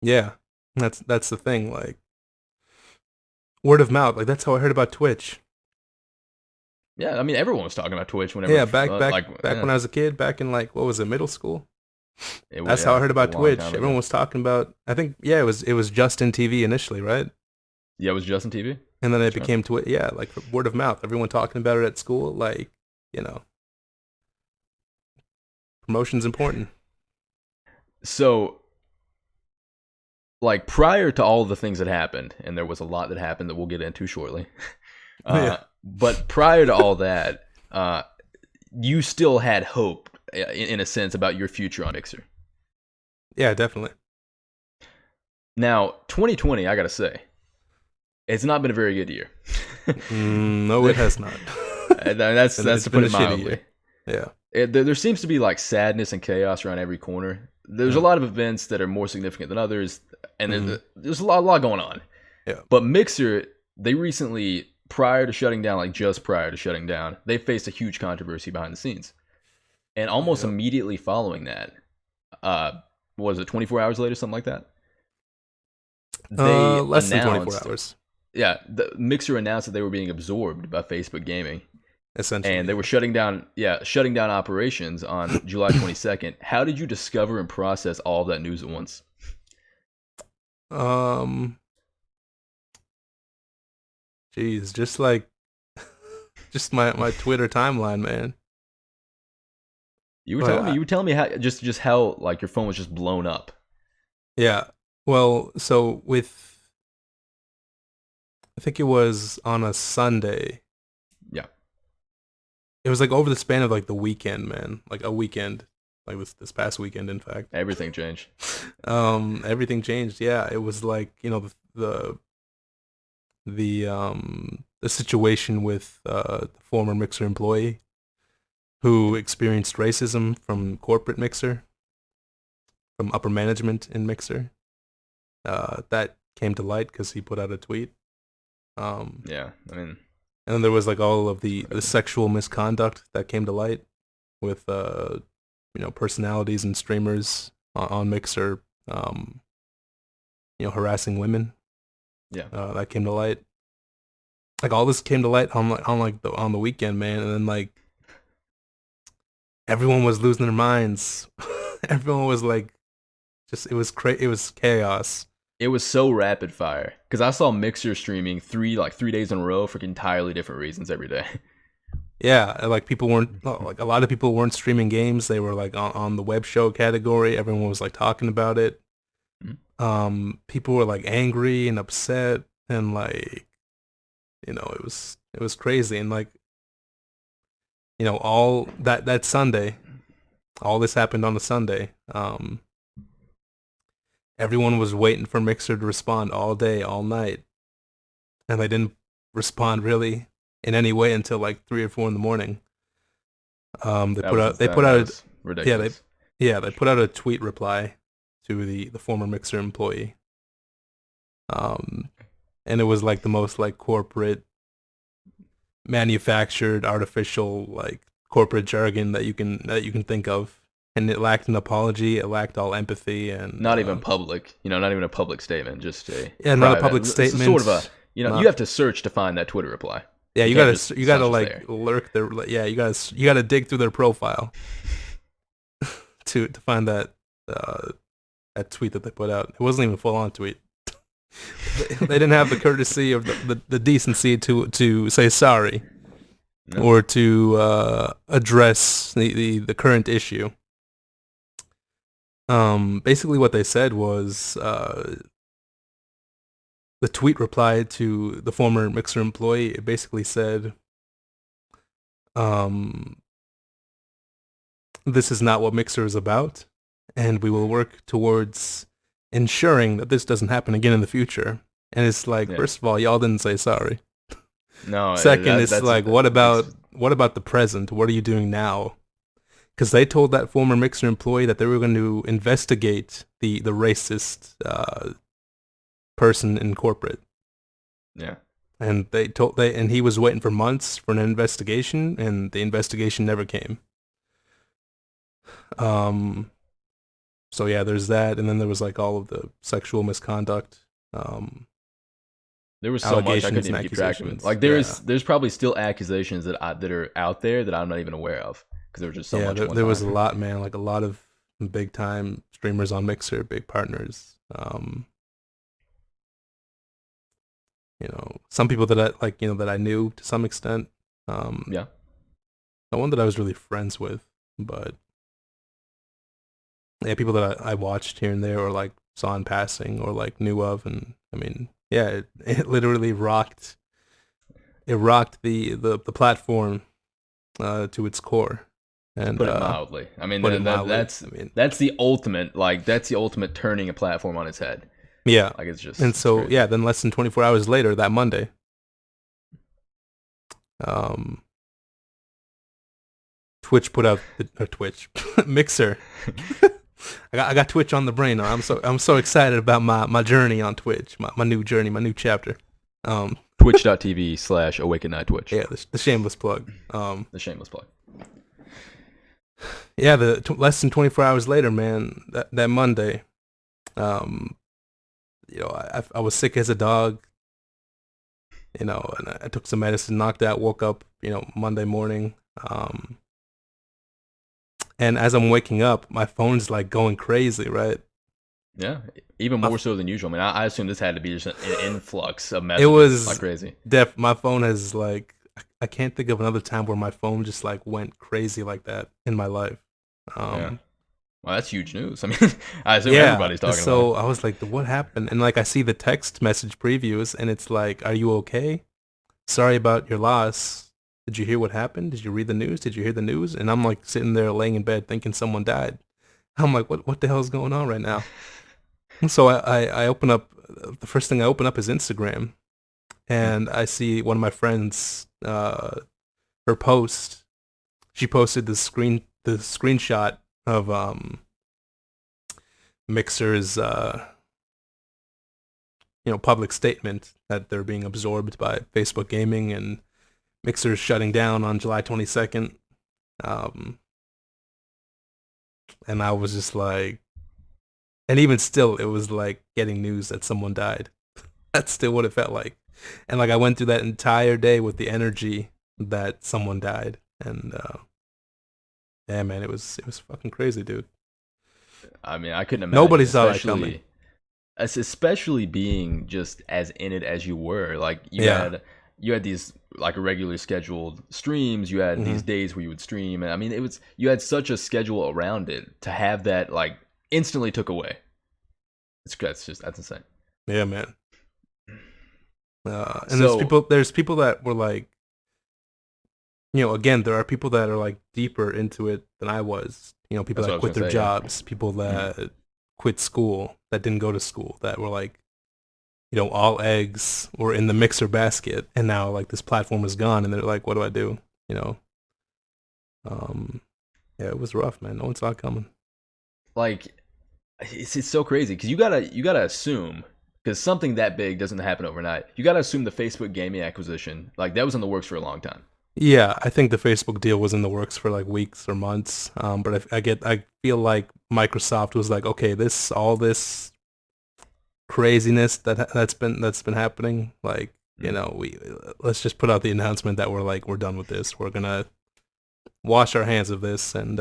Yeah, that's the thing. Like word of mouth. Like that's how I heard about Twitch. Yeah, I mean, everyone was talking about Twitch whenever, Yeah, back yeah, when I was a kid, back in like what was it, middle school? That's how I yeah, heard it was a about long Twitch. time Everyone ago. was talking about. I think yeah, it was Justin TV initially, right? Yeah, it was Justin TV. And then it Sure. became yeah, like word of mouth. Everyone talking about it at school. Like, you know, promotion's important. So, like prior to all the things that happened, and there was a lot that happened that we'll get into shortly. Yeah. But prior to all that, you still had hope, in a sense, about your future on Mixer. Yeah, definitely. Now, 2020, I gotta say, it's not been a very good year. No, it has not. That's It's to been put a it shitty mildly. year. Yeah. There seems to be like sadness and chaos around every corner. There's a Yeah. lot of events that are more significant than others, and Hmm. there's a lot going on. Yeah. But Mixer, they recently, prior to shutting down, like just prior to shutting down, they faced a huge controversy behind the scenes, and almost Yeah. immediately following that, uh, was it 24 hours later, something like that? They Less than 24 announced, hours, yeah, the Mixer announced that they were being absorbed by Facebook Gaming, and essentially. they were shutting down operations on July 22nd. How did you discover and process all of that news at once? Yeah. Jeez, just like, just my Twitter timeline, man. Like, You were telling me how just how like your phone was just blown up. yeah. Well, so I think it was on a Sunday. Yeah, It was like over the span of like the weekend, man. Like a weekend, like this past weekend, in fact. everything changed. Everything changed. Yeah, it was like, the situation with the former Mixer employee who experienced racism from corporate Mixer, from upper management in Mixer. That came to light because he put out a tweet. Um, Yeah, I mean, and then there was like all of the sexual misconduct that came to light with personalities and streamers on Mixer, harassing women. yeah. That came to light. Like all this came to light on the weekend, man, and then like everyone was losing their minds. Everyone was like, just it was chaos. It was so rapid fire because I saw Mixer streaming 3 days in a row for entirely different reasons every day. Yeah, like people weren't like a lot of people weren't streaming games. They were like on the web show category. Everyone was like talking about it. Mhm. People were like angry and upset and like it was crazy and like all that Sunday, all this happened on a Sunday. Everyone was waiting for Mixer to respond all day, all night, and they didn't respond really in any way until like 3 or 4 in the morning. They put That out was yeah they ridiculous. yeah they put out a tweet reply to the former Mixer employee. Um, and it was like the most like corporate, manufactured, artificial like corporate jargon that you can think of, and it lacked an apology. It lacked all empathy and Not even public, not even a public statement, just a yeah, not a private. public It's a sort of a, statement. you Not have to search to find that Twitter reply. yeah, You can't just, you it's not gotta just like there. lurk their yeah, you gotta dig through their profile to find that tweet that they put out. It wasn't even a full on tweet. They didn't have the courtesy of the decency to say sorry No. or to address the current issue. Basically what they said was the tweet reply to the former Mixer employee. It basically said, um, "This is not what Mixer is about, and we will work towards ensuring that this doesn't happen again in the future." And it's like, Yeah. first of all, y'all didn't say sorry. No, Second, it's like, that makes what about the present? What are you doing now? Because they told that former Mixer employee that they were going to investigate the racist person in corporate, yeah. and and he was waiting for months for an investigation, and the investigation never came. Um, so yeah, there's that, and then there was like all of the sexual misconduct, There was so much I couldn't allegations and even keep track of it. accusations. Like Yeah, there's probably still accusations that are out there that I'm not even aware of because there was just so yeah, much one there was a time. lot, man. Like a lot of big time streamers on Mixer, big partners. Some people that I like, that I knew to some extent. Um, Yeah. no one that I was really friends with, but yeah, people that I watched here and there, or like saw in passing, or like knew of, and I mean, yeah, it literally rocked. It rocked the platform to its core, To and put it mildly. I mean, put it mildly. that's I mean, that's the ultimate. Like that's the ultimate turning a platform on its head. yeah, Like and it's so crazy. yeah, then less than 24 hours later, that Monday, um, Twitch put out Twitch Mixer. I got Twitch on the brain. I'm so excited about my journey on Twitch, my new journey, my new chapter. Um, Twitch.tv/AwakeAtNight Twitch. yeah, the shameless plug. The shameless plug. Yeah, less than 24 hours later, man, that Monday, um, I was sick as a dog, and I took some medicine, knocked out, woke up, Monday morning, and as I'm waking up, my phone's like going crazy, right? Yeah, even My more so than usual. I mean, I assume this had to be just an influx of It messages like was crazy. my phone has like I can't think of another time where my phone just like went crazy like that in my life. Yeah. Um Well, that's huge news. I mean, I assume yeah, everybody's talking about it. so I was like, what happened? And like I see the text message previews and it's like, are you okay? Sorry about your loss. Did you hear what happened? Did you read the news? Did you hear the news? And I'm like sitting there laying in bed thinking someone died. I'm like, what the hell is going on right now? And so I open up, the first thing I open up is Instagram, and I see one of my friends, her post. She posted the screenshot of Mixer's public statement that they're being absorbed by Facebook Gaming, and Mixer's shutting down on July 22nd. Um, and I was just like, and even still, it was like getting news that someone died. That's still what it felt like. And like I went through that entire day with the energy that someone died, and yeah, man, it was fucking crazy, dude. I mean, I couldn't Nobody imagine, saw that coming. especially being just as in it as you were. Like Yeah. you had these like regularly scheduled streams. You had these Hmm. days where you would stream, and I mean, it was you had such a schedule around it to have that like instantly took away. That's insane. Yeah, man. And So there's people that were like, again, there are people that are like deeper into it than I was. People that's what I that was quit gonna their say. Yeah. jobs, people Mhm. that quit school, that didn't go to school, that were like, all eggs were in the Mixer basket, and now like this platform is gone, and they're like, what do I do? You know, um, yeah, it was rough, man. No one saw it coming. Like it's so crazy because you gotta assume because something that big doesn't happen overnight. You gotta assume the Facebook gaming acquisition like that was in the works for a long time. Yeah, I think the Facebook deal was in the works for like weeks or months. But I feel like Microsoft was like, okay, all this craziness that's been happening, like, Mm. we let's just put out the announcement that we're done with this. We're gonna wash our hands of this, and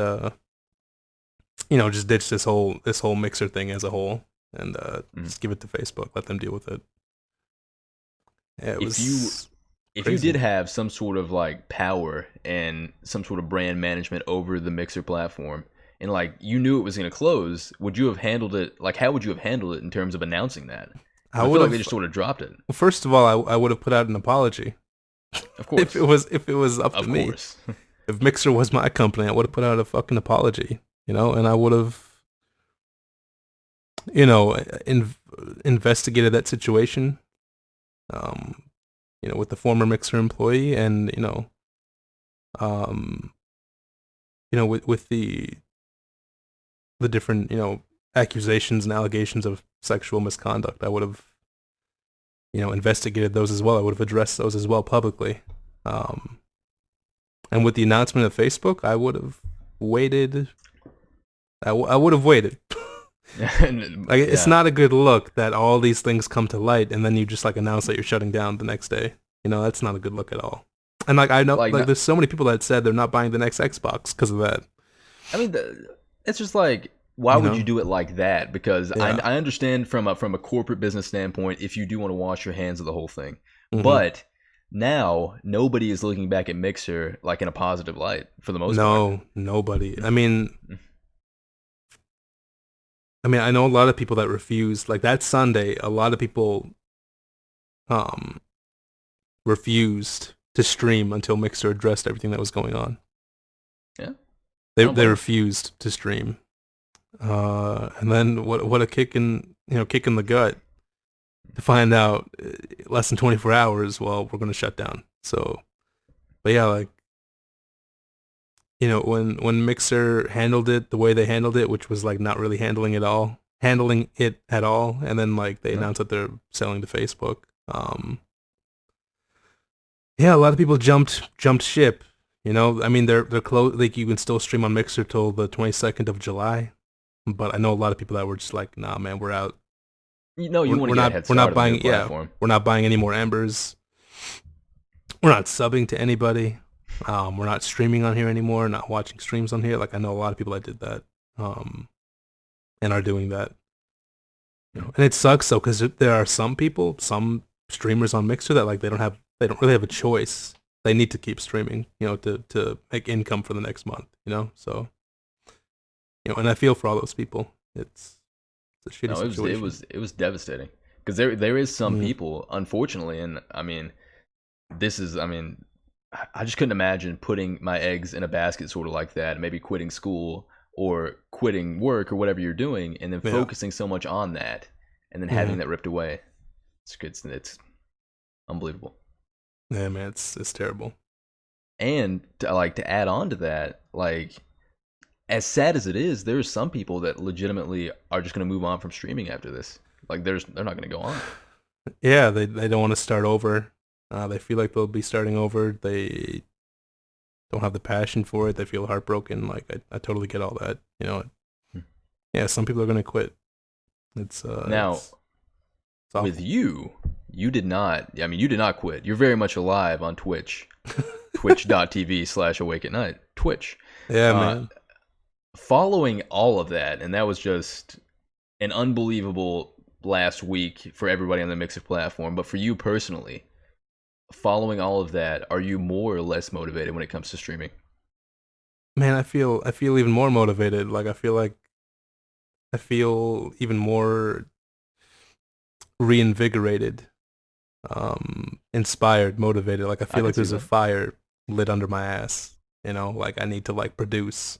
just ditch this whole Mixer thing as a whole, and Mm. just give it to Facebook. Let them deal with it. Yeah, it If you was if you did crazy. have some sort of like power and some sort of brand management over the Mixer platform and like you knew it was going to close, would you have handled it like how would you have handled it in terms of announcing that? I Because I feel would like they have. just sort of dropped it. Well, first of all, I would have put out an apology Of if it course. was if it was up to Of me. course. If Mixer was my company, I would have put out a fucking apology, and I would have, you know, investigated that situation, um, with the former Mixer employee, and um, with the different, accusations and allegations of sexual misconduct. I would have, investigated those as well. I would have addressed those as well publicly. Um, and with the announcement of Facebook, I would have waited. I would have waited. Like, it's Yeah. not a good look that all these things come to light and then you just like announce that you're shutting down the next day. That's not a good look at all. And like I know, Like like there's so many people that said they're not buying the next Xbox because of that. I mean, it's just like why You would you know? do it like that? Because Yeah. I understand from a corporate business standpoint if you do want to wash your hands of the whole thing, Hmm. but now nobody is looking back at Mixer like in a positive light for the most part. No, nobody. I mean, I know a lot of people that refused. Like that Sunday, a lot of people um refused to stream until Mixer addressed everything that was going on. Yeah, I They don't they blame them. refused to stream. And then what a kick in the gut to find out less than 24 hours. Well, we're gonna shut down. So, but yeah, like when Mixer handled it the way they handled it, which was like not really handling it at all, and then like they Yeah. announced that they're selling to Facebook. Yeah, a lot of people jumped ship. I mean they're close. Like you can still stream on Mixer till the 22nd of July, but I know a lot of people that were just like, nah, man, we're out. You know, you We're, want to we're get a not head we're start not on the new buying. Yeah, platform. we're not buying any more Embers. We're not subbing to anybody. We're not streaming on here anymore. Not watching streams on here. Like I know a lot of people that did that, and are doing that. And it sucks though because there are some people, some streamers on Mixer that like they don't really have a choice. They need to keep streaming, to make income for the next month. So and I feel for all those people. It's a shitty No, situation. it was devastating because there is some Mm. people, unfortunately, and I mean, this is I mean, I just couldn't imagine putting my eggs in a basket sort of like that, maybe quitting school or quitting work or whatever you're doing, and then Yeah. focusing so much on that, and then Hmm. having that ripped away. It's unbelievable. Yeah, man, it's terrible. And to add on to that, like as sad as it is, there's some people that legitimately are just going to move on from streaming after this. Like they're not going to go on. Yeah, they don't want to start over. They feel like they'll be starting over. They don't have the passion for it. They feel heartbroken. Like I totally get all that. Yeah, some people are gonna quit. It's uh, Now, it's it's with awful. you, you did not. I mean, you did not quit. You're very much alive on Twitch, twitch.tv/AwakeAtNight. Twitch. Yeah, Uh, man. Following all of that, and that was just an unbelievable last week for everybody on the Mixer platform. But for you personally, following all of that, are you more or less motivated when it comes to streaming? Man, I feel even more motivated. Like I feel even more reinvigorated, inspired, motivated. Like I I feel can like see there's a that. fire lit under my ass. Like I need to like produce.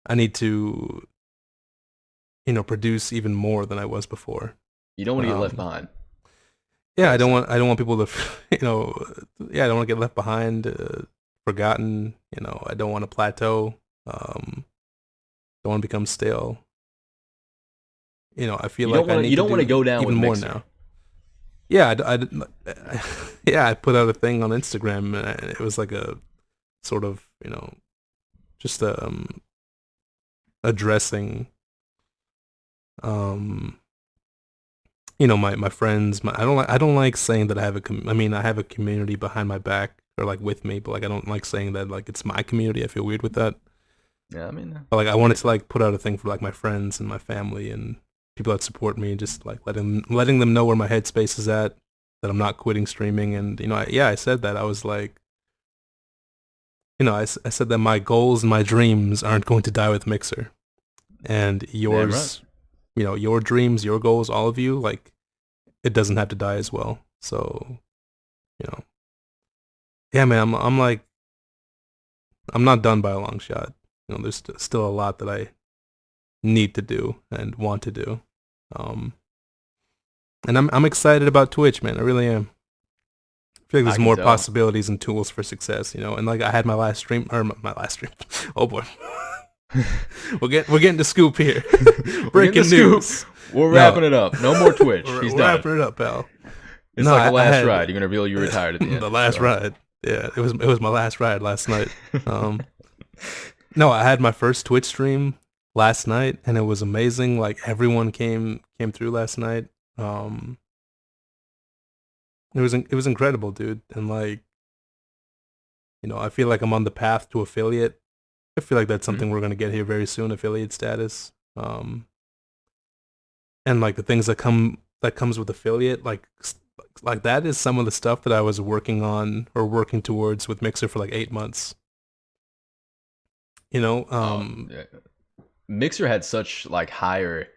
I need to produce even more than I was before. You don't want to get left Um, behind. yeah, Fair to say. I don't want people to, yeah, I don't want to get left behind, forgotten. I don't want to plateau. Don't want to become stale. I feel like I You need to don't want to do go down even with more Mixer. now. Yeah, yeah, I put out a thing on Instagram, and it was like a sort of, just addressing, um, my friends. I don't like saying that I have I mean, I have a community behind my back or like with me, but like I don't like saying that like it's my community. I feel weird with that. Yeah, I mean, But like I I wanted get to that. like put out a thing for like my friends and my family and people that support me, and just like letting them know where my headspace is at, that I'm not quitting streaming. And I said that. I was like, I said that my goals and my dreams aren't going to die with Mixer, and Damn right. yours, your dreams, your goals, all of you, like it doesn't have to die as well. So, you know, yeah, man, I'm like, I'm not done by a long shot. There's still a lot that I need to do and want to do. Um, and I'm excited about Twitch, man. I really am. I feel like I there's can more tell. possibilities and tools for success, and like I had my last stream or my last stream. Oh boy, we're getting the scoop here. We're getting the Breaking scoop. news. We're No, wrapping it up. No more Twitch. He's we're done. wrapping it up, pal. It's No, like a I last had ride. You're gonna reveal you retired at the end. the last So. ride. Yeah, it was my last ride last night. Um, no, I had my first Twitch stream last night, and it was amazing. Like everyone came through last night. Um, it was incredible, dude. And like, I feel like I'm on the path to affiliate. I feel like that's Hmm? something we're gonna get here very soon, affiliate status. Um, and like the things that comes with affiliate, like that is some of the stuff that I was working on or working towards with Mixer for like 8 months. You know, Yeah. Mixer had such like higher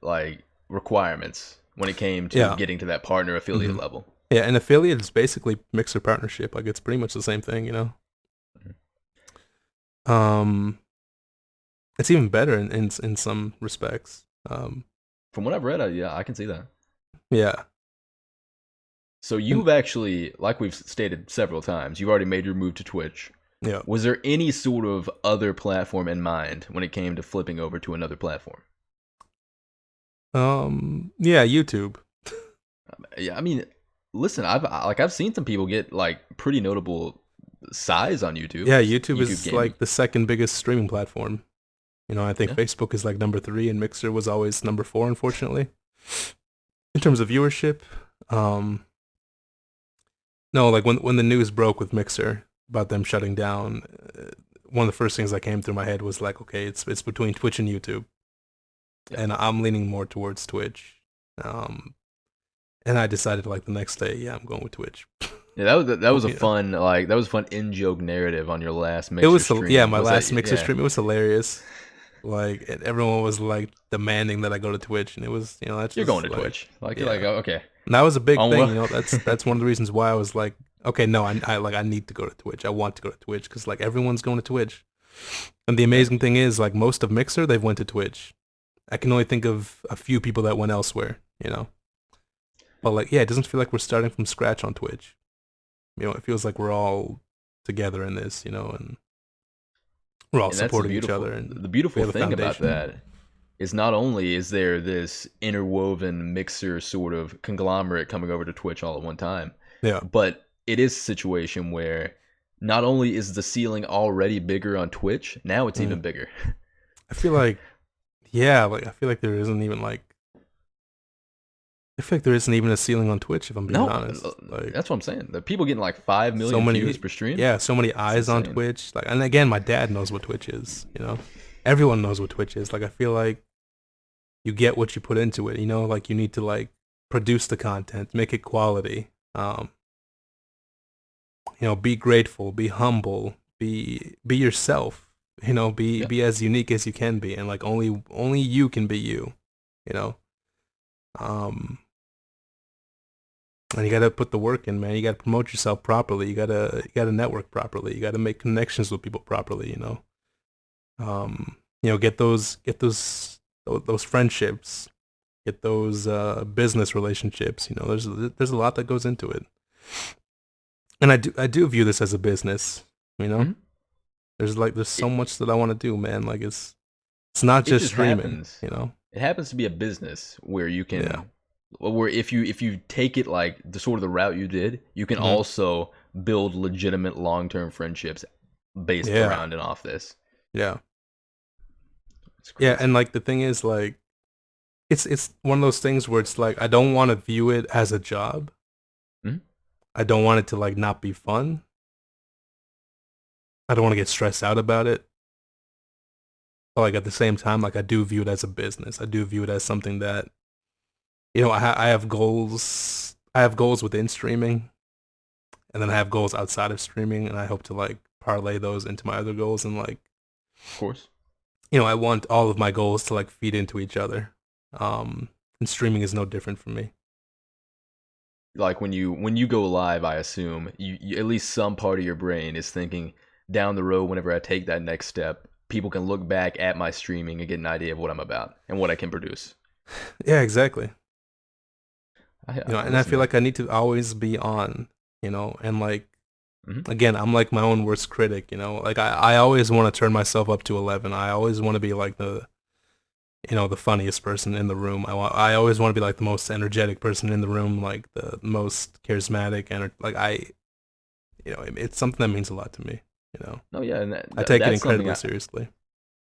like requirements when it came to yeah, getting to that partner affiliate hmm level. yeah, and affiliate is basically Mixer partnership. Like it's pretty much the same thing, you know. Um, it's even better in some respects. From what I've read, yeah, I can see that. Yeah, So and you've actually, like we've stated several times, you've already made your move to Twitch. yeah. Was there any sort of other platform in mind when it came to flipping over to another platform? Yeah, YouTube. Yeah, I mean, listen, I've seen some people get like pretty notable size on YouTube. Yeah, Just YouTube YouTube is gaming. like the second biggest streaming platform. You know, I think Yeah. Facebook is like number three, and Mixer was always number four, unfortunately, in terms of viewership. Um, no, like when the news broke with Mixer about them shutting down, one of the first things that came through my head was like, okay, it's between Twitch and YouTube, Yeah. and I'm leaning more towards Twitch. Um, and I decided like the next day, yeah, I'm going with Twitch. Yeah, that was a You know, fun that was a fun in joke narrative on your last it Mixer was yeah, stream. my Was that last Mixer yeah? stream. It was hilarious. Like everyone was like demanding that I go to Twitch, and it was that's You're going just to like Twitch. Like you're like yeah. oh, okay. And that was a big On thing, well. you know. That's one of the reasons why I was like, okay, no, I need to go to Twitch. I want to go to Twitch because like everyone's going to Twitch. And the Yeah. amazing thing is, like most of Mixer, they've went to Twitch. I can only think of a few people that went elsewhere, you know. But like, yeah, it doesn't feel like we're starting from scratch on Twitch. You know, it feels like we're all together in this, you know, and we're all And that's supporting each other, the and we beautiful have a thing about foundation. that is not only is there this interwoven mixer sort of conglomerate coming over to Twitch all at one time, Yeah, but it is a situation where not only is the ceiling already bigger on Twitch, now it's mm. even bigger. I feel like, yeah, like I feel like there isn't even like I feel like there isn't even a ceiling on Twitch if I'm being No, honest. Like that's what I'm saying. The people getting like 5 so million views many per stream. yeah, so many It's eyes on insane. Twitch. Like and again, my dad knows what Twitch is, you know. Everyone knows what Twitch is. Like I feel like you get what you put into it, you know, like you need to like produce the content, make it quality. Be grateful, be humble, be yourself, Yeah. be as unique as you can be and like only you can be you, you know. Um And you gotta put the work in, man. You gotta promote yourself properly. You gotta network properly. You gotta make connections with people properly. Get those friendships, get those business relationships. You know, there's a lot that goes into it. And I do view this as a business. You know, Hmm. there's so It, much that I want to do, man. Like it's not it just just streaming. happens. You know, It happens to be a business where you yeah. can, where if you take it like the sort of the route you did, you can hmm also build legitimate long term friendships based Yeah, around and off this. yeah, It's yeah. crazy. And like the thing is, like it's one of those things where it's like I don't want to view it as a job. Mhm. I don't want it to like not be fun. I don't want to get stressed out about it. But like at the same time, like I do view it as a business. I do view it as something that I have goals. I have goals within streaming, and then I have goals outside of streaming, and I hope to like parlay those into my other goals. And like Of course. I want all of my goals to like feed into each other. And streaming is no different for me. Like when you go live, I assume you at least some part of your brain is thinking down the road. Whenever I take that next step, people can look back at my streaming and get an idea of what I'm about and what I can produce. Yeah, exactly. I And I listen, feel man. like I need to always be on, and like Hmm. again, I'm like my own worst critic, like I always want to turn myself up to 11. I always want to be like the funniest person in the room. I always want to be like the most energetic person in the room, like the most charismatic and like it's something that means a lot to me. No, yeah, and I take it that's something incredibly seriously.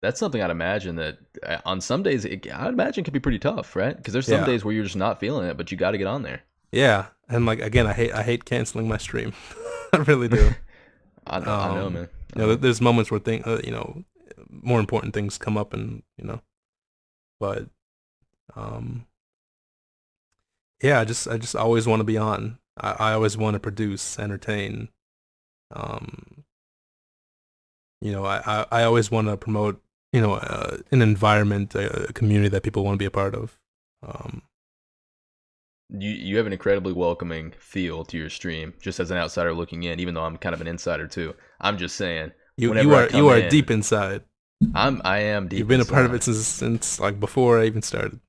that's something I'd imagine that on some days I'd imagine can be pretty tough, right? Because there's some Yeah. days where you're just not feeling it, but you got to get on there. Yeah. And like again, I hate canceling my stream. I really do. I know, man. I There- know. there's moments where more important things come up and But um, yeah, I just always want to be on. I always want to produce, entertain. Um, I always want to promote, an environment, a community that people want to be a part of. Um, You have an incredibly welcoming feel to your stream, just as an outsider looking in. Even though I'm kind of an insider too, I'm just saying. you Whenever you I are come you are in, deep inside. I am deep You've been a part of inside. it since like before I even started.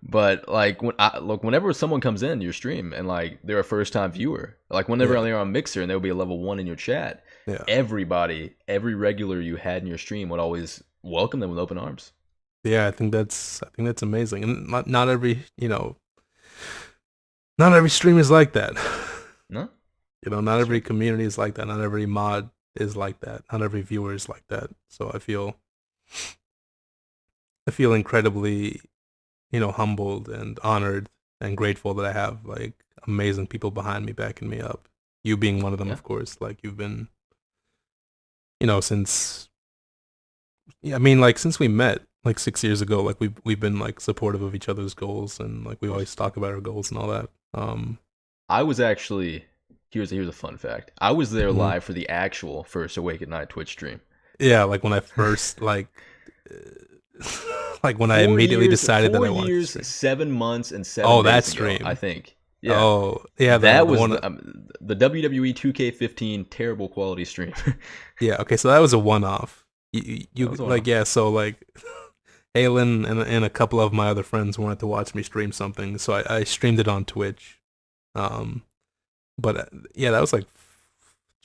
But like whenever someone comes in your stream and like they're a first time viewer, like whenever Yeah, they're on Mixer and there will be a level 1 in your chat, yeah, everybody, every regular you had in your stream would always welcome them with open arms. yeah. I think that's amazing, and not every not every stream is like that. No, Not that's every true. community is like that. Not every mod is like that. Not every viewer is like that. So I feel incredibly, humbled and honored and grateful that I have like amazing people behind me backing me up. You being one of them, Yeah. of course. Like you've been, since yeah, I mean, like since we met like 6 years ago, like we've been like supportive of each other's goals and like Of we course. always talk about our goals and all that. I was actually here's a fun fact. I was there Mhm. live for the actual first Awake at Night Twitch stream. Yeah, like when I first like when I Four immediately years, decided that four I wanted to years, stream. 7 months, and seven Oh, that days ago, I stream. think. Yeah, Oh, yeah, the that the was one. the WWE 2K15 terrible quality stream. Yeah, okay, so that was a one-off. That You was one like off. yeah, so like Halen and a couple of my other friends wanted to watch me stream something, so I streamed it on Twitch. Um, but yeah, that was like,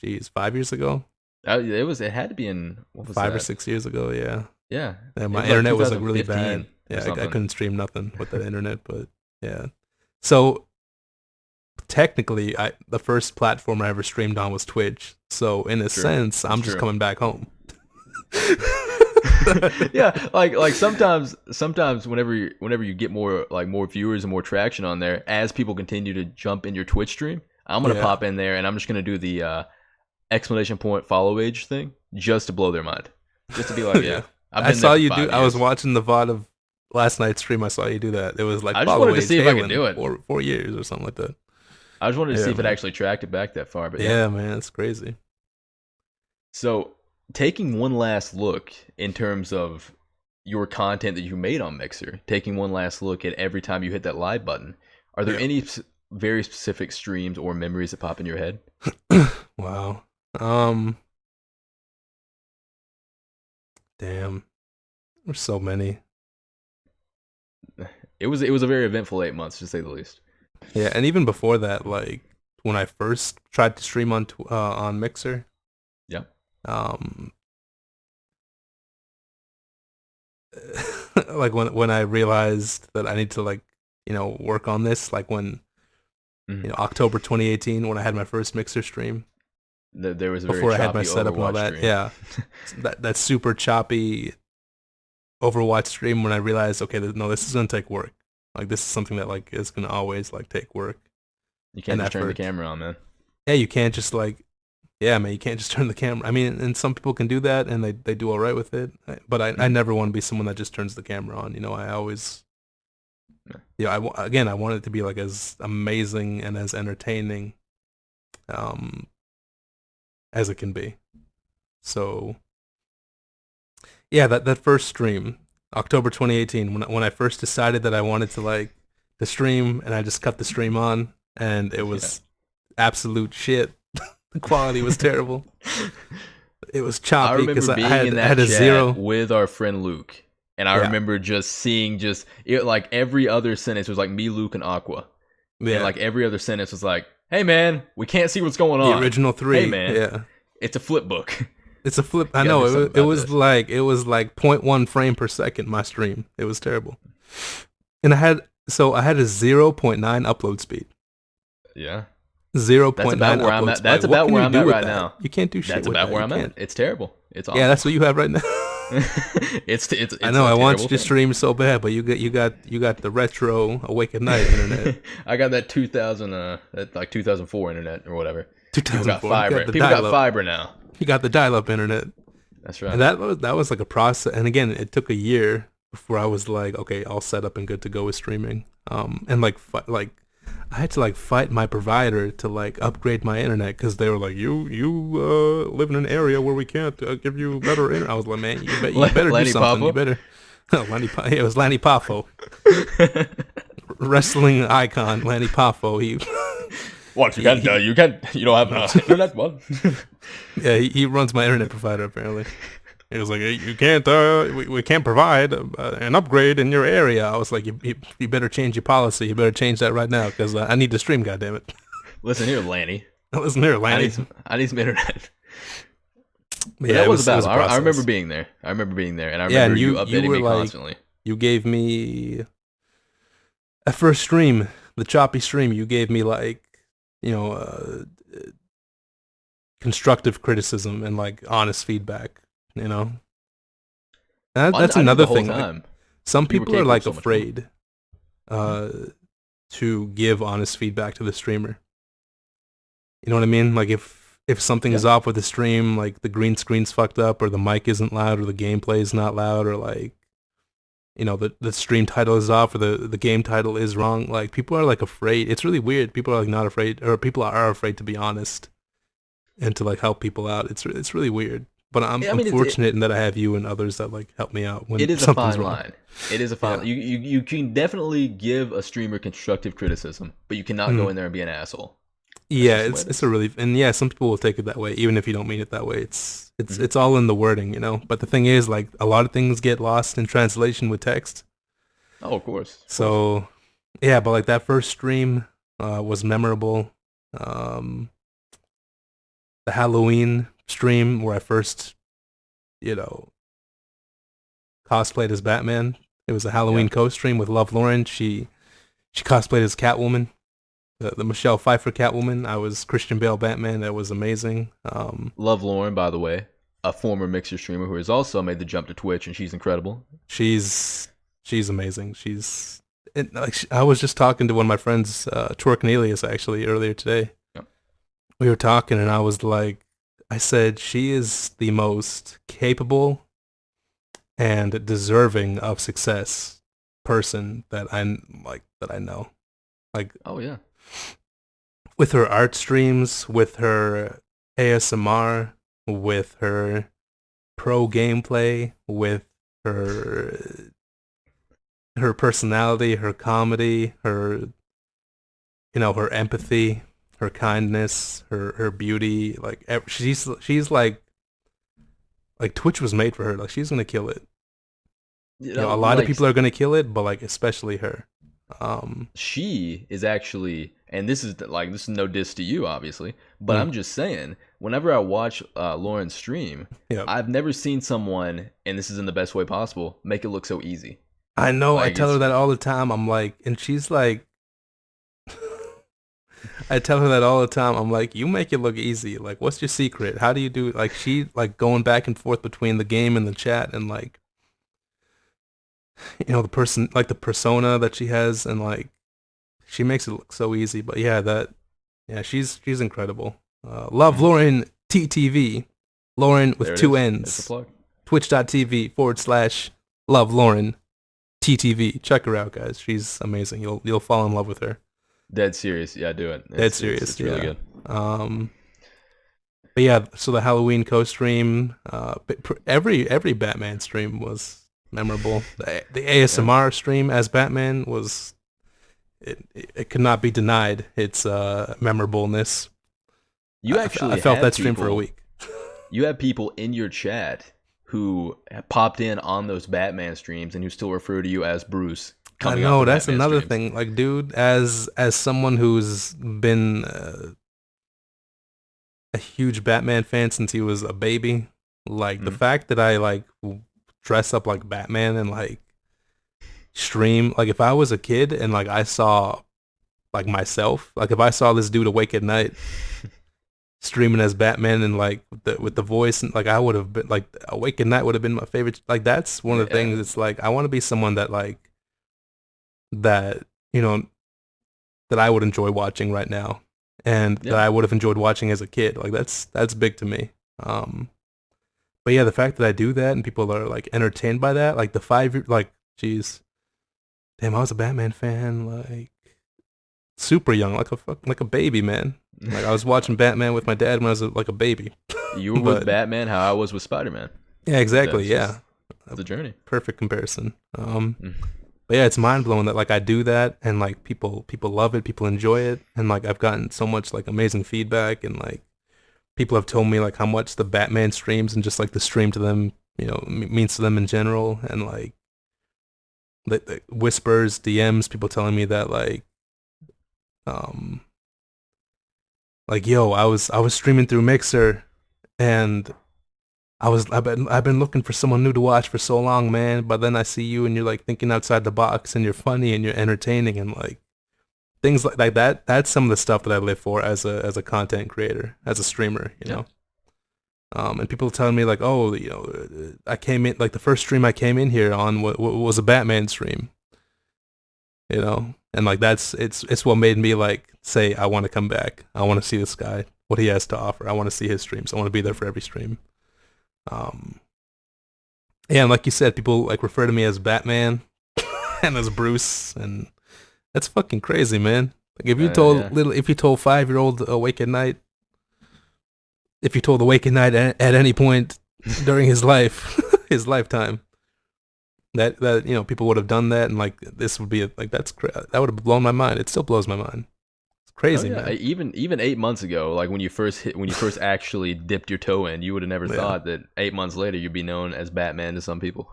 geez, 5 years ago, It had to be in what was 5 or that? 6 years ago. Yeah, Yeah, and it my was like internet was like really 2015 bad. or Yeah, I something. couldn't stream nothing with the internet, but yeah. So technically, the first platform I ever streamed on was Twitch. So in a True, sense, that's I'm just true. coming back home. Yeah, like sometimes whenever you get more viewers and more traction on there, as people continue to jump in your Twitch stream, I'm gonna Yeah. pop in there and I'm just gonna do the exclamation point follow age thing just to blow their mind, just to be like, Yeah. yeah, I've I been there saw for you do. five I was years. watching the VOD of last night's stream. I saw you do that. It was like I just follow wanted to age see if I could Halen do it. 4 years or something like that. I just wanted to see Yeah, if it man. actually tracked it back that far, but yeah. Yeah, man, it's crazy. So taking one last look in terms of your content that you made on Mixer, taking one last look at every time you hit that live button, are there Yeah. any very specific streams or memories that pop in your head? Wow. Damn. There's so many. It was a very eventful 8 months, to say the least. Yeah, and even before that, like when I first tried to stream on Mixer, Yeah. um, like when I realized that I need to like work on this, like when Mhm. October 2018 when I had my first Mixer stream There was a very before I had my choppy setup and all Overwatch that. stream. Yeah, that super choppy Overwatch stream when I realized, okay, no, this is gonna take work. Like this is something that like is gonna always like take work You can't and just turn the effort. camera on, man. Yeah, you can't just like, yeah, man, you can't just turn the camera. I mean, and some people can do that and they do all right with it. But I Mhm. never want to be someone that just turns the camera on. I always, Yeah. again, I want it to be like as amazing and as entertaining, um, as it can be. So yeah, that first stream, October 2018, when I first decided that I wanted to like the stream, and I just cut the stream on, and it Yeah. was absolute shit. The quality was terrible. It was I choppy because remember I being had in I that had a chat zero. with our friend Luke, and I Yeah, remember just seeing it like every other sentence was like me, Luke, and Aqua, and yeah. like every other sentence was like, "Hey man, we can't see what's going The on. original Hey three. man, Yeah, it's a flip book. it's a flip. I You gotta know do something it about was this." like it was like point 0.1 frame per second. My stream. It was terrible, and I had a 0.9 upload speed. Yeah, Zero that's point about 9 where I'm upload at. speed. Like, That's what about can where you I'm do at with right that? now. You can't do shit That's with about that. where You I'm can't. at. It's terrible. It's Yeah, awful. that's what you have right now. It's I know. a I want terrible you to thing. stream so bad, but you got the retro Awake at Night internet. I got that 2000 that like 2004 internet or whatever. People got 2004. You fiber. got the People got dial-up. fiber now. You got the dial-up internet, That's and right. that was like a process. And again, it took a year before I was like, okay, all set up and good to go with streaming. And like I had to like fight my provider to like upgrade my internet because they were like, you live in an area where we can't give you better internet. I was like, man, you better do Lanny something. Poffo? You better. Yeah, it was Lanny Poffo, wrestling icon Lanny Poffo. What, you don't have internet? What? Yeah, he runs my internet provider apparently. He was like, you can't, we can't provide an upgrade in your area. I was like, you better change your policy. You better change that right now because I need to stream, goddammit. Listen here, Lanny. Listen here, Lanny. I need some internet. But Yeah, that it was was a a battle. I remember process. being there. And I Yeah, remember and you you updating were me like, constantly. you gave me at first stream, the choppy stream. You gave me like, you know, constructive criticism and like honest feedback. You know, that's I knew another the whole thing. Like, time. some You were people are capable of like so much more. afraid uh, to give honest feedback to the streamer. You know what I mean? Like if something is Yeah. off with the stream, like the green screen's fucked up, or the mic isn't loud, or the gameplay is not loud, or like, you know, the stream title is off, or the game title is wrong. Like, people are like afraid. It's really weird. People are like not afraid, or people are afraid to be honest and to like help people out. It's really weird. But Yeah, I I'm mean, fortunate in that I have you and others that like help me out when it is a something's fine wrong. line. It is a fine. Yeah. You can definitely give a streamer constructive criticism, but you cannot go Mhm. in there and be an asshole. Yeah, just the way it it's is. a relief, and yeah, some people will take it that way, even if you don't mean it that way. Mhm. It's all in the wording, you know. But the thing is, like, a lot of things get lost in translation with text. Oh, of course. So, yeah, but like that first stream was memorable. Um, the Halloween stream where I first, you know, cosplayed as Batman. It was a Halloween Yeah. co-stream with Love Lauren. She cosplayed as Catwoman. The Michelle Pfeiffer Catwoman. I was Christian Bale Batman. That was amazing. Love Lauren, by the way, a former Mixer streamer who has also made the jump to Twitch, and she's incredible. She's amazing. I was just talking to one of my friends, Twerknelius, actually earlier today. Yeah. We were talking, and I said she is the most capable and deserving of success person that I know. Like, Oh yeah. with her art streams, with her ASMR, with her pro gameplay, with her personality, her comedy, her her empathy, her kindness, her beauty. Like, she's like Twitch was made for her. Like, she's gonna kill it. You A know, lot of like, people are gonna kill it, but like especially her. she is actually, and this is no diss to you, obviously, but Mm. I'm just saying, whenever I watch Lauren stream, Yeah, I've never seen someone, and this is in the best way possible, make it look so easy. I know. I Like, tell her it's that all the time. I'm like, and she's like, I tell her that all the time. I'm like, you make it look easy. Like, what's your secret? How do you do it? Like, she like going back and forth between the game and the chat, and like, the person, like the persona that she has, and like, she makes it look so easy. But yeah, she's incredible. Love Lauren TTV, Lauren there with it two is. It's a N's. plug. Twitch.tv/Love Lauren TTV. Check her out, guys. She's amazing. You'll fall in love with her. Dead serious. Yeah, do it. Dead serious. It's really good. But yeah, so the Halloween co-stream, every Batman stream was memorable. The ASMR stream as Batman was, it could not be denied its memorableness. You actually I felt have that stream for a people- week. You have people in your chat who have popped in on those Batman streams and who still refer to you as Bruce. I coming know, off the that's Batman another streams. thing. Like, dude, as someone who's been a huge Batman fan since he was a baby, like the Mhm. fact that I like dress up like Batman and like stream, like if I was a kid and like I saw like myself, like if I saw this dude Awake at Night streaming as Batman and like with the voice, and like I would have been like Awake at Night would have been my favorite. Like, that's one of the Yeah. things. It's like I want to be someone that like that that I would enjoy watching right now, and Yeah. that I would have enjoyed watching as a kid. Like, that's big to me. But yeah, the fact that I do that and people are like entertained by that, like Jeez. Damn, I was a Batman fan, like super young, like a baby, man. Like I was watching Batman with my dad when I was like a baby. You were with But Batman, how I was with Spider-Man. yeah, exactly. That's Yeah, just a the journey. perfect comparison. Mm. But yeah, it's mind blowing that like I do that and like people love it, people enjoy it, and like I've gotten so much like amazing feedback and like people have told me like how much the Batman streams and just like the stream to them, means to them in general, and like the whispers, DMs, people telling me that um like yo, I was streaming through Mixer and I've been looking for someone new to watch for so long, man. But then I see you and you're like thinking outside the box and you're funny and you're entertaining and like things like that. That's some of the stuff that I live for as a content creator, as a streamer, Yeah. And people telling me like, oh, I came in like the first stream I came in here on was a Batman stream, and like it's what made me like say I want to come back. I want to see this guy, what he has to offer. I want to see his streams. I want to be there for every stream. Um, yeah, and like you said, people like refer to me as Batman and as Bruce, and that's fucking crazy, man. Like Yeah. if you told 5-year-old Awake at Night, if you told Awake at Night at any point during his life, his lifetime, that people would have done that, and like this would be like that would have blown my mind. It still blows my mind. It's Oh crazy, yeah. man. Even 8 months ago, like when you first actually dipped your toe in, you would have never Yeah. thought that 8 months later you'd be known as Batman to some people.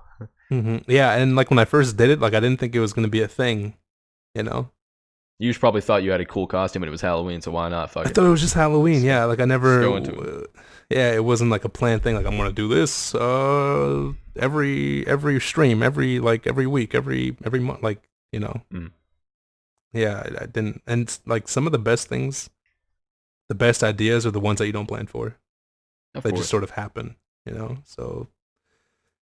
Yeah, and like when I first did it, like I didn't think it was gonna be a thing, you know. You just probably thought you had a cool costume and it was Halloween, so why not? Fuck I it. thought it was just Halloween. Just, Yeah, like I just never. go into it. Yeah, it wasn't like a planned thing. Like I'm gonna do this every stream, every week, every month. Like Mm, yeah, I didn't. And like some of the best things, the best ideas are the ones that you don't plan for. of They just course. sort of happen. So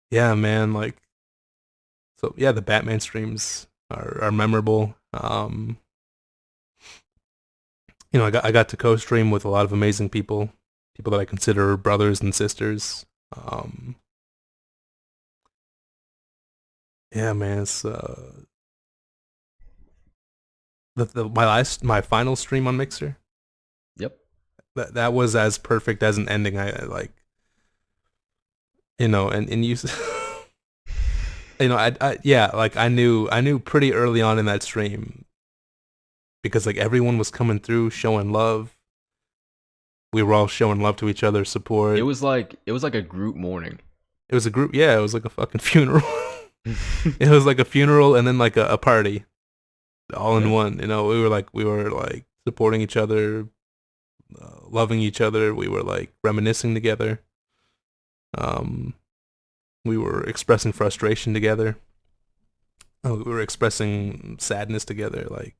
yeah, man. Like so yeah, the Batman streams are memorable. I got to co-stream with a lot of amazing people that I consider brothers and sisters. Um, yeah, man, it's my final stream on Mixer. Yep. That was as perfect as an ending. I like, and you, yeah, like I knew pretty early on in that stream because like everyone was coming through showing love. We were all showing love to each other, It support. was like a group mourning. It was a group. Yeah, it was like a fucking funeral. It was like a funeral and then like a party all in Yeah. one. We were like supporting each other, loving each other. We were like reminiscing together. Um, we were expressing frustration together. We were expressing sadness together. Like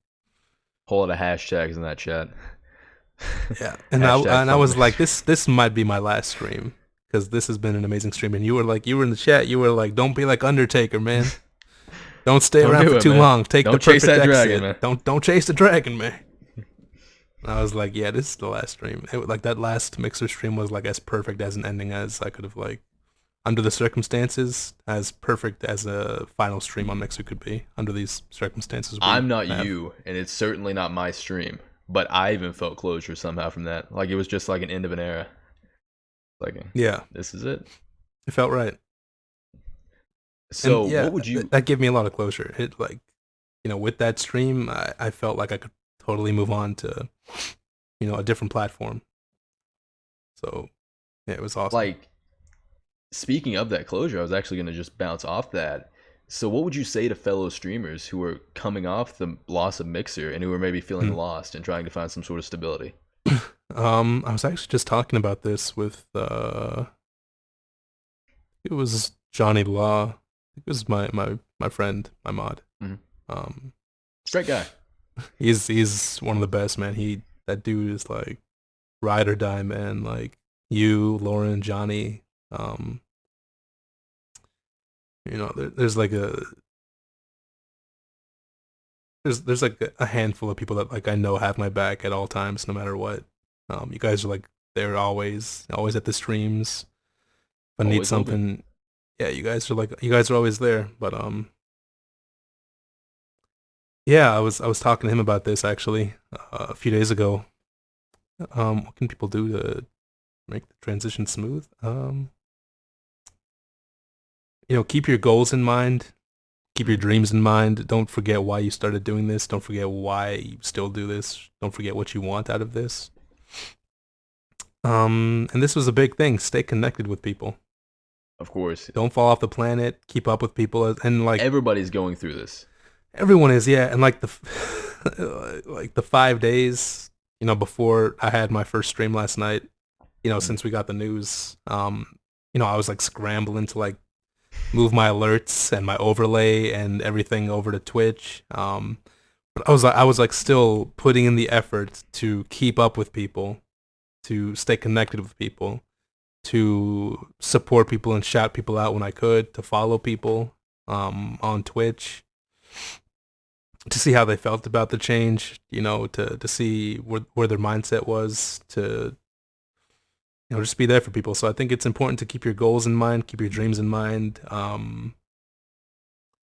Whole lot of hashtags in that chat. yeah, and I Hashtag and I fuck was like, Mixer. this might be my last stream because this has been an amazing stream. And you were in the chat. You were like, don't be like Undertaker, man. Don't stay Don't around do for it, too man. long. Take the Don't chase perfect that exit. dragon, man. Don't chase the dragon, man. And I was like, yeah, this is the last stream. Like that last Mixer stream was like as perfect as an ending as I could have like under the circumstances, as perfect as a final stream on Mixer could be under these circumstances we I'm not have. you, and it's certainly not my stream. But I even felt closure somehow from that. Like it was just like an end of an era. Like Yeah, this is it. it felt right. And So yeah, what would you? that gave me a lot of closure. It like, with that stream, I felt like I could totally move on to, a different platform. So yeah, it was awesome. Like, speaking of that closure, I was actually going to just bounce off that. So, what would you say to fellow streamers who are coming off the loss of Mixer and who are maybe feeling Hmm. lost and trying to find some sort of stability? I was actually just talking about this with it was Johnny Law. It was my friend, my mod. Mhm. Um, Straight guy. he's one of the best, man. That dude is like ride or die, man. Like you, Lauren, Johnny. Um, there's like there's like a handful of people that like I know have my back at all times, no matter what. You guys are like they're always at the streams. If I need Always open. something, yeah, you guys are always there. But Yeah, I was talking to him about this actually a few days ago. What can people do to make the transition smooth? Keep your goals in mind. Keep your Mhm. dreams in mind. Don't forget why you started doing this. Don't forget why you still do this. Don't forget what you want out of this. And this was a big thing. Stay connected with people. Of course, Don't fall off the planet. Keep up with people, and like everybody's going through this. everyone is, yeah. And like the like the 5 days, before I had my first stream last night, Mhm. since we got the news, I was like scrambling to like move my alerts and my overlay and everything over to Twitch. But I was like still putting in the effort to keep up with people, to stay connected with people, to support people and shout people out when I could, to follow people on Twitch, to see how they felt about the change, to see where their mindset was, to just be there for people. So I think it's important to keep your goals in mind, keep your dreams in mind.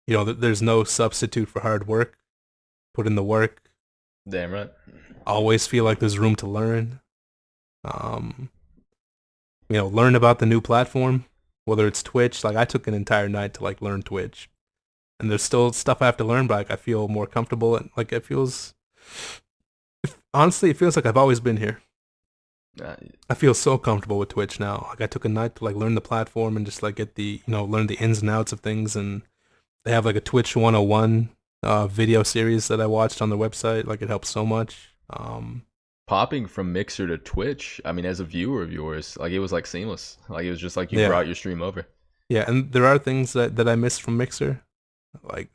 There's no substitute for hard work. Put in the work. Damn right. Always feel like there's room to learn. Um, learn about the new platform, whether it's Twitch. Like I took an entire night to like learn Twitch, and there's still stuff I have to learn, but like I feel more comfortable and like honestly, it feels like I've always been here. Uh, I feel so comfortable with Twitch now. Like I took a night to like learn the platform and just like get learn the ins and outs of things. And they have like a Twitch 101 video series that I watched on their website. Like it helps so much. Popping from Mixer to Twitch, I mean, as a viewer of yours, like it was like seamless. Like it was just like you Yeah. brought your stream over. Yeah. And there are things that I missed from Mixer. Like,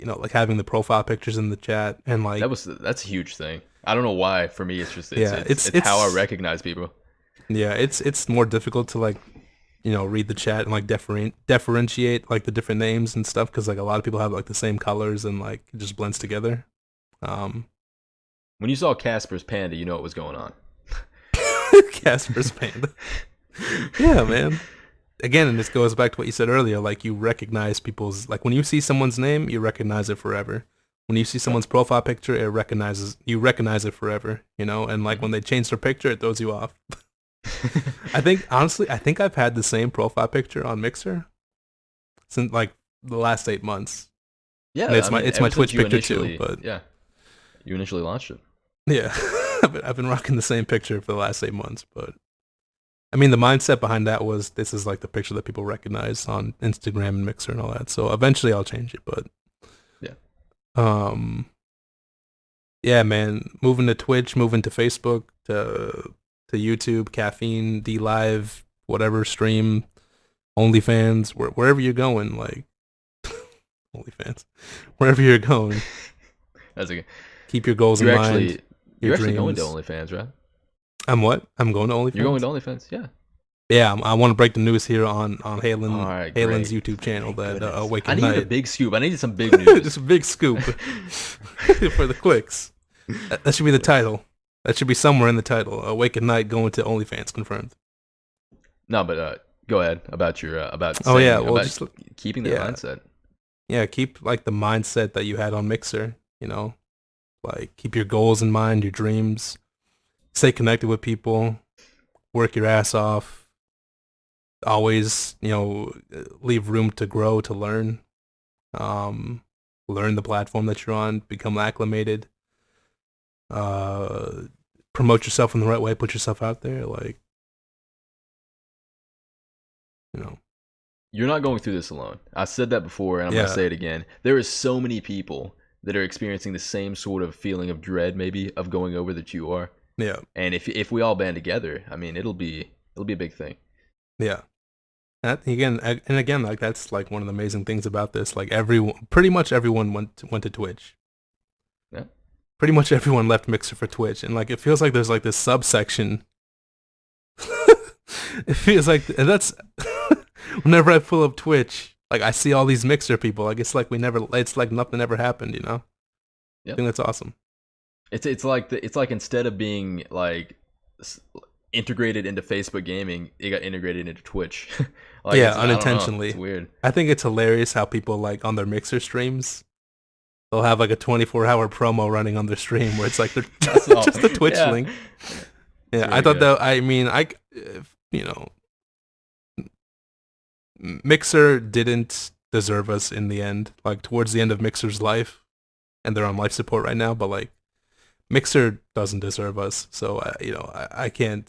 like having the profile pictures in the chat and like, That's a huge thing. I don't know why. For me, it's just yeah, it's how I recognize people. yeah, it's more difficult to like, read the chat and like differentiate like the different names and stuff because like a lot of people have like the same colors and like it just blends together. Um, When you saw Casper's panda, you know what was going on. Casper's panda. Yeah, man. Again, and this goes back to what you said earlier. Like you recognize people's like when you see someone's name, you recognize it forever. When you see Yep. someone's profile picture, you recognize it forever. And like Mhm. when they change their picture, it throws you off. I think honestly, I think I've had the same profile picture on Mixer since like the last 8 months. And Yeah, it's I my mean, it's my ever since Twitch you picture too, initially, but yeah, you initially launched it. yeah, I've been rocking the same picture for the last 8 months. But I mean, the mindset behind that was this is like the picture that people recognize on Instagram and Mixer and all that. So eventually I'll change it, but Yeah. um, yeah, man, moving to Twitch, moving to Facebook, to YouTube, Caffeine, D Live, whatever stream, OnlyFans, wherever you're going, like OnlyFans, wherever you're going, That's a keep your goals in you're mind, actually your you're actually going to dreams. OnlyFans, right? I'm what? I'm going to You're going OnlyFans. to OnlyFans, yeah. Yeah, I want to break the news here on All Halen right, Halen's great. YouTube channel Thank that goodness. Awake I at needed a Night. big scoop. I needed some big Just news. a big scoop for the clicks. That should be the title. That should be somewhere in the title. Awake at Night going to OnlyFans confirmed. No, but go ahead about your Oh yeah, saying well about just keeping that yeah, mindset. yeah. Keep like the mindset that you had on Mixer. Like keep your goals in mind, your dreams. Stay connected with people. Work your ass off. Always, leave room to grow, to learn. Um, Learn the platform that you're on. Become acclimated. Uh, Promote yourself in the right way. Put yourself out there. Like, you know, You're not going through this alone. I said that before, and I'm going to yeah, say it again. There is so many people that are experiencing the same sort of feeling of dread, maybe, of going over that you are. yeah, And if we all band together, I mean, it'll be a big thing. yeah. And again, like that's like one of the amazing things about this. Like pretty much everyone went to Twitch. Yeah. Pretty much everyone left Mixer for Twitch, and like it feels like there's like this subsection. It feels like, and that's whenever I pull up Twitch, like I see all these Mixer people. Like it's like nothing ever happened. I Yep. think that's awesome. It's like instead of being like s- integrated into Facebook gaming, it got integrated into Twitch. Like Yeah, I don't know. It's unintentionally. weird. I think it's hilarious how people like on their Mixer streams they'll have like a 24-hour promo running on their stream where it's like they're That's all. just a Twitch Yeah, link. it's Yeah, I very thought good. that. I mean, you know, Mixer didn't deserve us in the end. Like towards the end of Mixer's life, and they're on life support right now. But like Mixer doesn't deserve us. So I can't.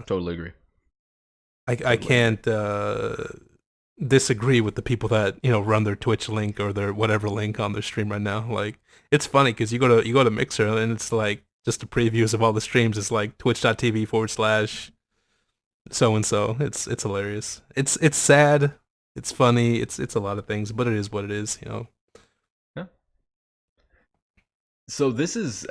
Totally agree. I Totally agree. can't disagree with the people that run their Twitch link or their whatever link on their stream right now. Like it's funny because you go to Mixer and it's like just the previews of all the streams. It's like twitch.tv/. So and so. It's hilarious. It's sad. It's funny. It's a lot of things, but it is what it is. Yeah. So this is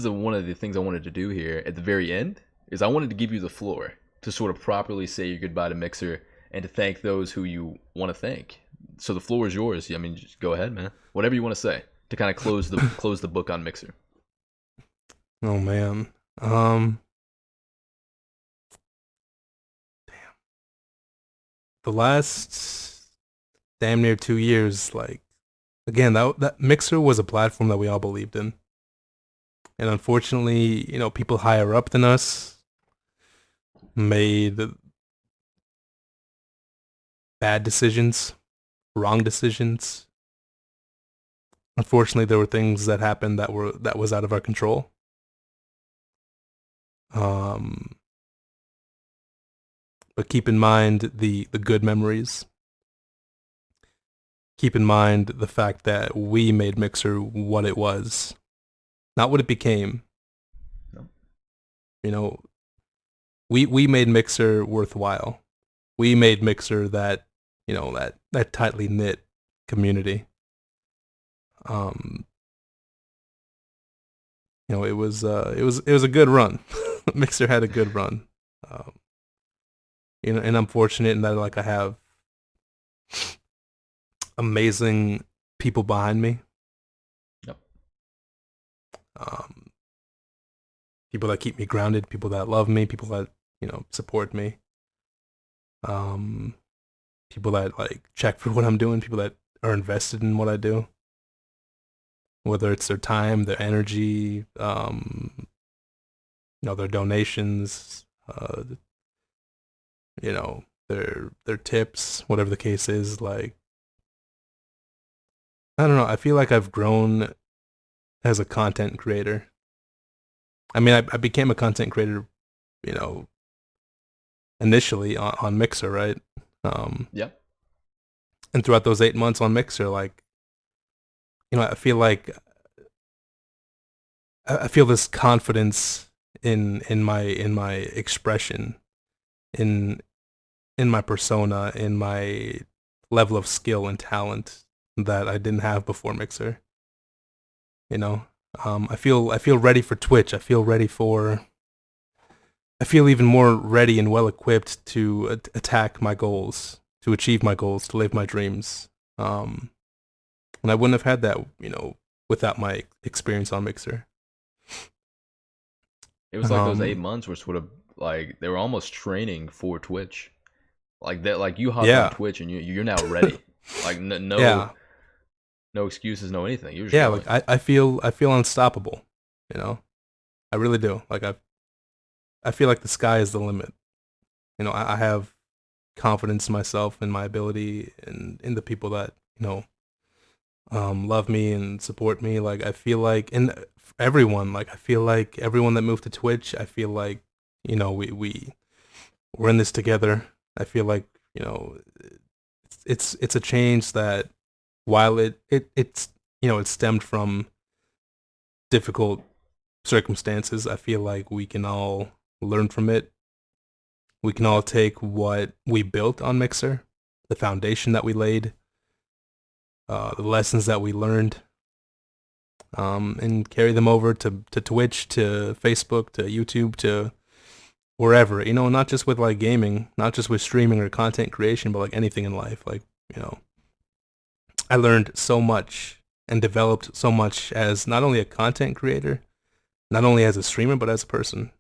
one of the things I wanted to do here at the very end is I wanted to give you the floor to sort of properly say your goodbye to Mixer and to thank those who you want to thank. So the floor is yours. I mean, just go ahead, man. Whatever you want to say to kind of close the book on Mixer. Oh man. Um the last damn near 2 years, like again, that Mixer was a platform that we all believed in. And unfortunately, people higher up than us made bad decisions, wrong decisions. Unfortunately, there were things that happened that was out of our control. Um, but keep in mind the good memories. Keep in mind the fact that we made Mixer what it was, not what it became. No. You know, we made Mixer worthwhile. We made Mixer that tightly knit community. Um, it was a good run. Mixer had a good run. Um, and I'm fortunate in that like I have amazing people behind me. Yep. Um, People that keep me grounded, people that love me, people that support me. Um, People that like check for what I'm doing, people that are invested in what I do, whether it's their time, their energy, their donations, their tips, whatever the case is. Like I don't know, I feel like I've grown as a content creator. I mean, I became a content creator, you know, initially on Mixer, right? Um, Yep. and throughout those 8 months on Mixer, like, I feel like I feel this confidence in my expression, in in my persona, in my level of skill and talent that I didn't have before Mixer. You know, I feel ready for Twitch. I feel even more ready and well equipped to attack my goals, to achieve my goals, to live my dreams. And I wouldn't have had that, without my experience on Mixer. It was like those eight Um, months were sort of like they were almost training for Twitch. Like that, like you hopped on yeah, Twitch and you're now ready. Like yeah, no excuses, no anything. You're just yeah. going. Like I feel unstoppable. You know, I really do. Like I feel like the sky is the limit. I have confidence in myself and my ability and in the people that love me and support me. Like I feel like, and everyone, like I feel like everyone that moved to Twitch, I feel like we're in this together. I feel like it's a change that while it stemmed from difficult circumstances, I feel like we can all learn from it. We can all take what we built on Mixer, the foundation that we laid, the lessons that we learned, and carry them over to Twitch, to Facebook, to YouTube, to wherever. Not just with like gaming, not just with streaming or content creation, but like anything in life. Like, I learned so much and developed so much as not only a content creator, not only as a streamer, but as a person,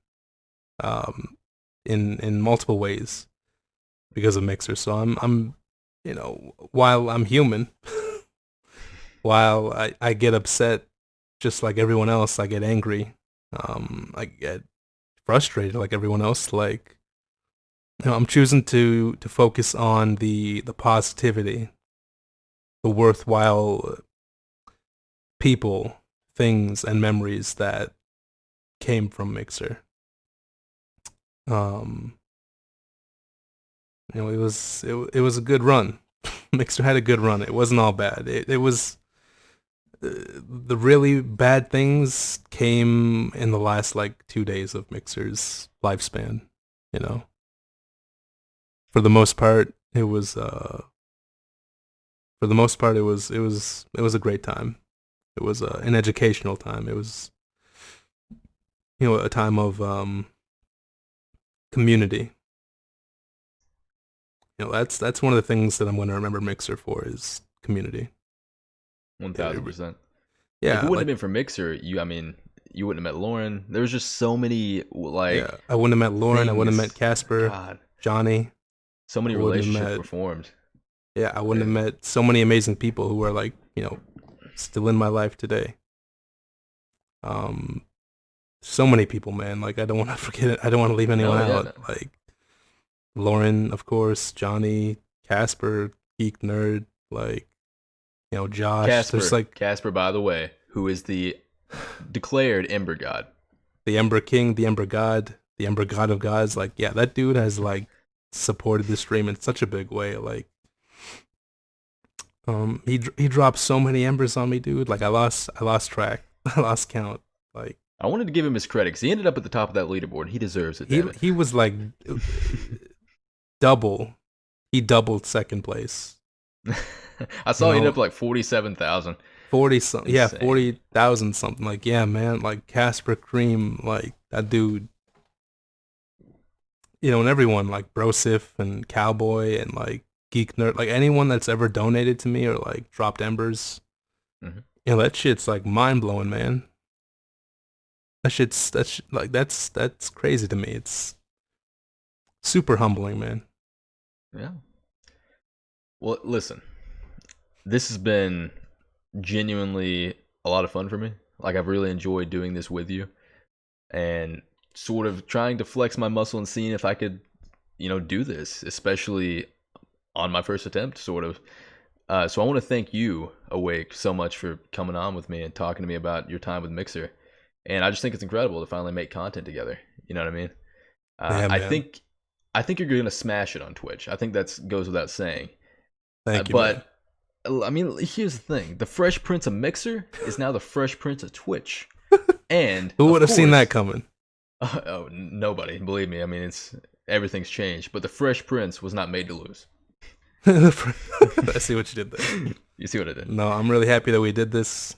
in multiple ways because of Mixer. So I'm while I'm human, while I get upset just like everyone else, I get angry. I get frustrated like everyone else. Like, I'm choosing to focus on the positivity, the worthwhile people, things, and memories that came from Mixer. Um, it was a good run. Mixer had a good run. It wasn't all bad. It was the really bad things came in the last like 2 days of Mixer's lifespan. You know, for the most part, it was for the most part it was a great time. It was an educational time. It was a time of community. That's one of the things that I'm going to remember Mixer for is community. One It, thousand it, percent. If it yeah, wouldn't have like been for Mixer, you wouldn't have met Lauren. There was just so many yeah, like I wouldn't have met Lauren. I wouldn't have met things. Casper, God, Johnny. so many I wouldn't have relationships met were formed. yeah, I wouldn't Yeah. have met so many amazing people who are like still in my life today. Um, so many people, man. Like I don't want to forget it. I don't want to leave anyone No, yeah, out. no. Like Lauren, of course, Johnny, Casper, Geek Nerd, like Josh. There's like Casper, by the way, who is the declared Ember God. the Ember King, the Ember God, the Ember God of Gods. Like, yeah, that dude has like supported the stream in such a big way. Like, he dropped so many embers on me, dude. Like, I lost track, I lost count. Like, I wanted to give him his credit because he ended up at the top of that leaderboard. He deserves it, he damn it. he was like double. He doubled second place. I You saw he ended know, up like 47,000. 40 something, yeah, Insane. 40,000 something. Like, yeah, man. Like Casper Cream, like that dude. And everyone like Brosif and Cowboy and like Geek Nerd, like anyone that's ever donated to me or like dropped embers, Hmm. that shit's like mind blowing, man. That's crazy to me. It's super humbling, man. Yeah. Well, listen, this has been genuinely a lot of fun for me. Like, I've really enjoyed doing this with you and sort of trying to flex my muscle and seeing if I could, do this, especially on my first attempt, sort of. So I want to thank you, Awake, so much for coming on with me and talking to me about your time with Mixer. And I just think it's incredible to finally make content together. You know what I mean? Yeah, I man. think I think you're gonna smash it on Twitch. I think that goes without saying. Thank you, man. But I mean, here's the thing: the Fresh Prince of Mixer is now the Fresh Prince of Twitch, and Who of would have seen that course, coming? nobody. Believe me. I mean, it's everything's changed. But the Fresh Prince was not made to lose. I see what you did there. You see what I did? No, I'm really happy that we did this.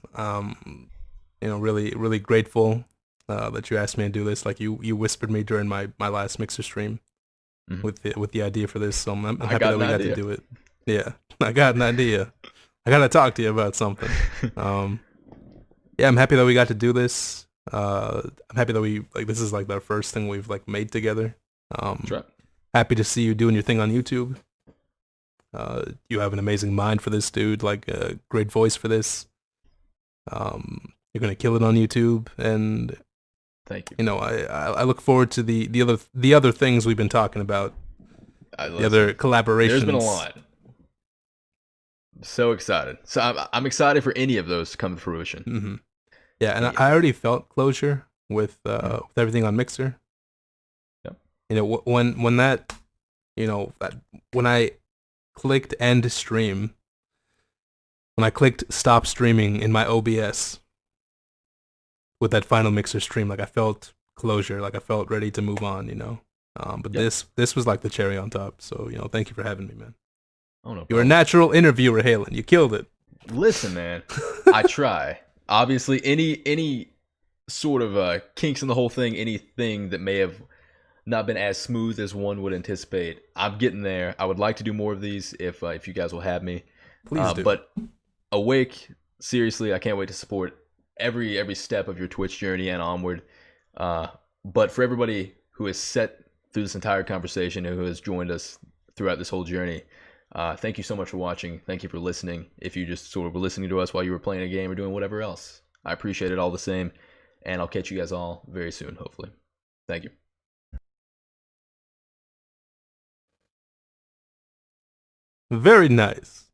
Really, really grateful that you asked me to do this. Like you whispered me during my last Mixer stream Mhm. with the idea for this. So I'm I happy got that an we got to idea. do it. Yeah, I got an idea. I gotta talk to you about something. Um, yeah, I'm happy that we got to do this. I'm happy that we like this is like the first thing we've like made together. That's right. Happy to see you doing your thing on YouTube. You have an amazing mind for this, dude. Like a great voice for this. You're gonna kill it on YouTube, and Thank you. I look forward to the other things we've been talking about, the other Listen, there's been a collaborations. lot. I'm so excited. So I'm excited for any of those to come to fruition. Hmm. Yeah, and Any of I them. already felt closure Mhm. with everything on Mixer. Yep. When that that when I clicked end stream, when I clicked stop streaming in my OBS with that final Mixer stream, like I felt closure, like I felt ready to move on. But Yep. this was like the cherry on top. So thank you for having me, man. Oh no You're a problem. natural interviewer, Halen. You killed it. Listen, man, I try. Obviously, any sort of kinks in the whole thing, anything that may have not been as smooth as one would anticipate, I'm getting there. I would like to do more of these if you guys will have me. Please do. But Awake, seriously, I can't wait to support every step of your Twitch journey and onward. But for everybody who has sat through this entire conversation and who has joined us throughout this whole journey, Thank you so much for watching. Thank you for listening. If you just sort of were listening to us while you were playing a game or doing whatever else, I appreciate it all the same. And I'll catch you guys all very soon, hopefully. Thank you. Very nice.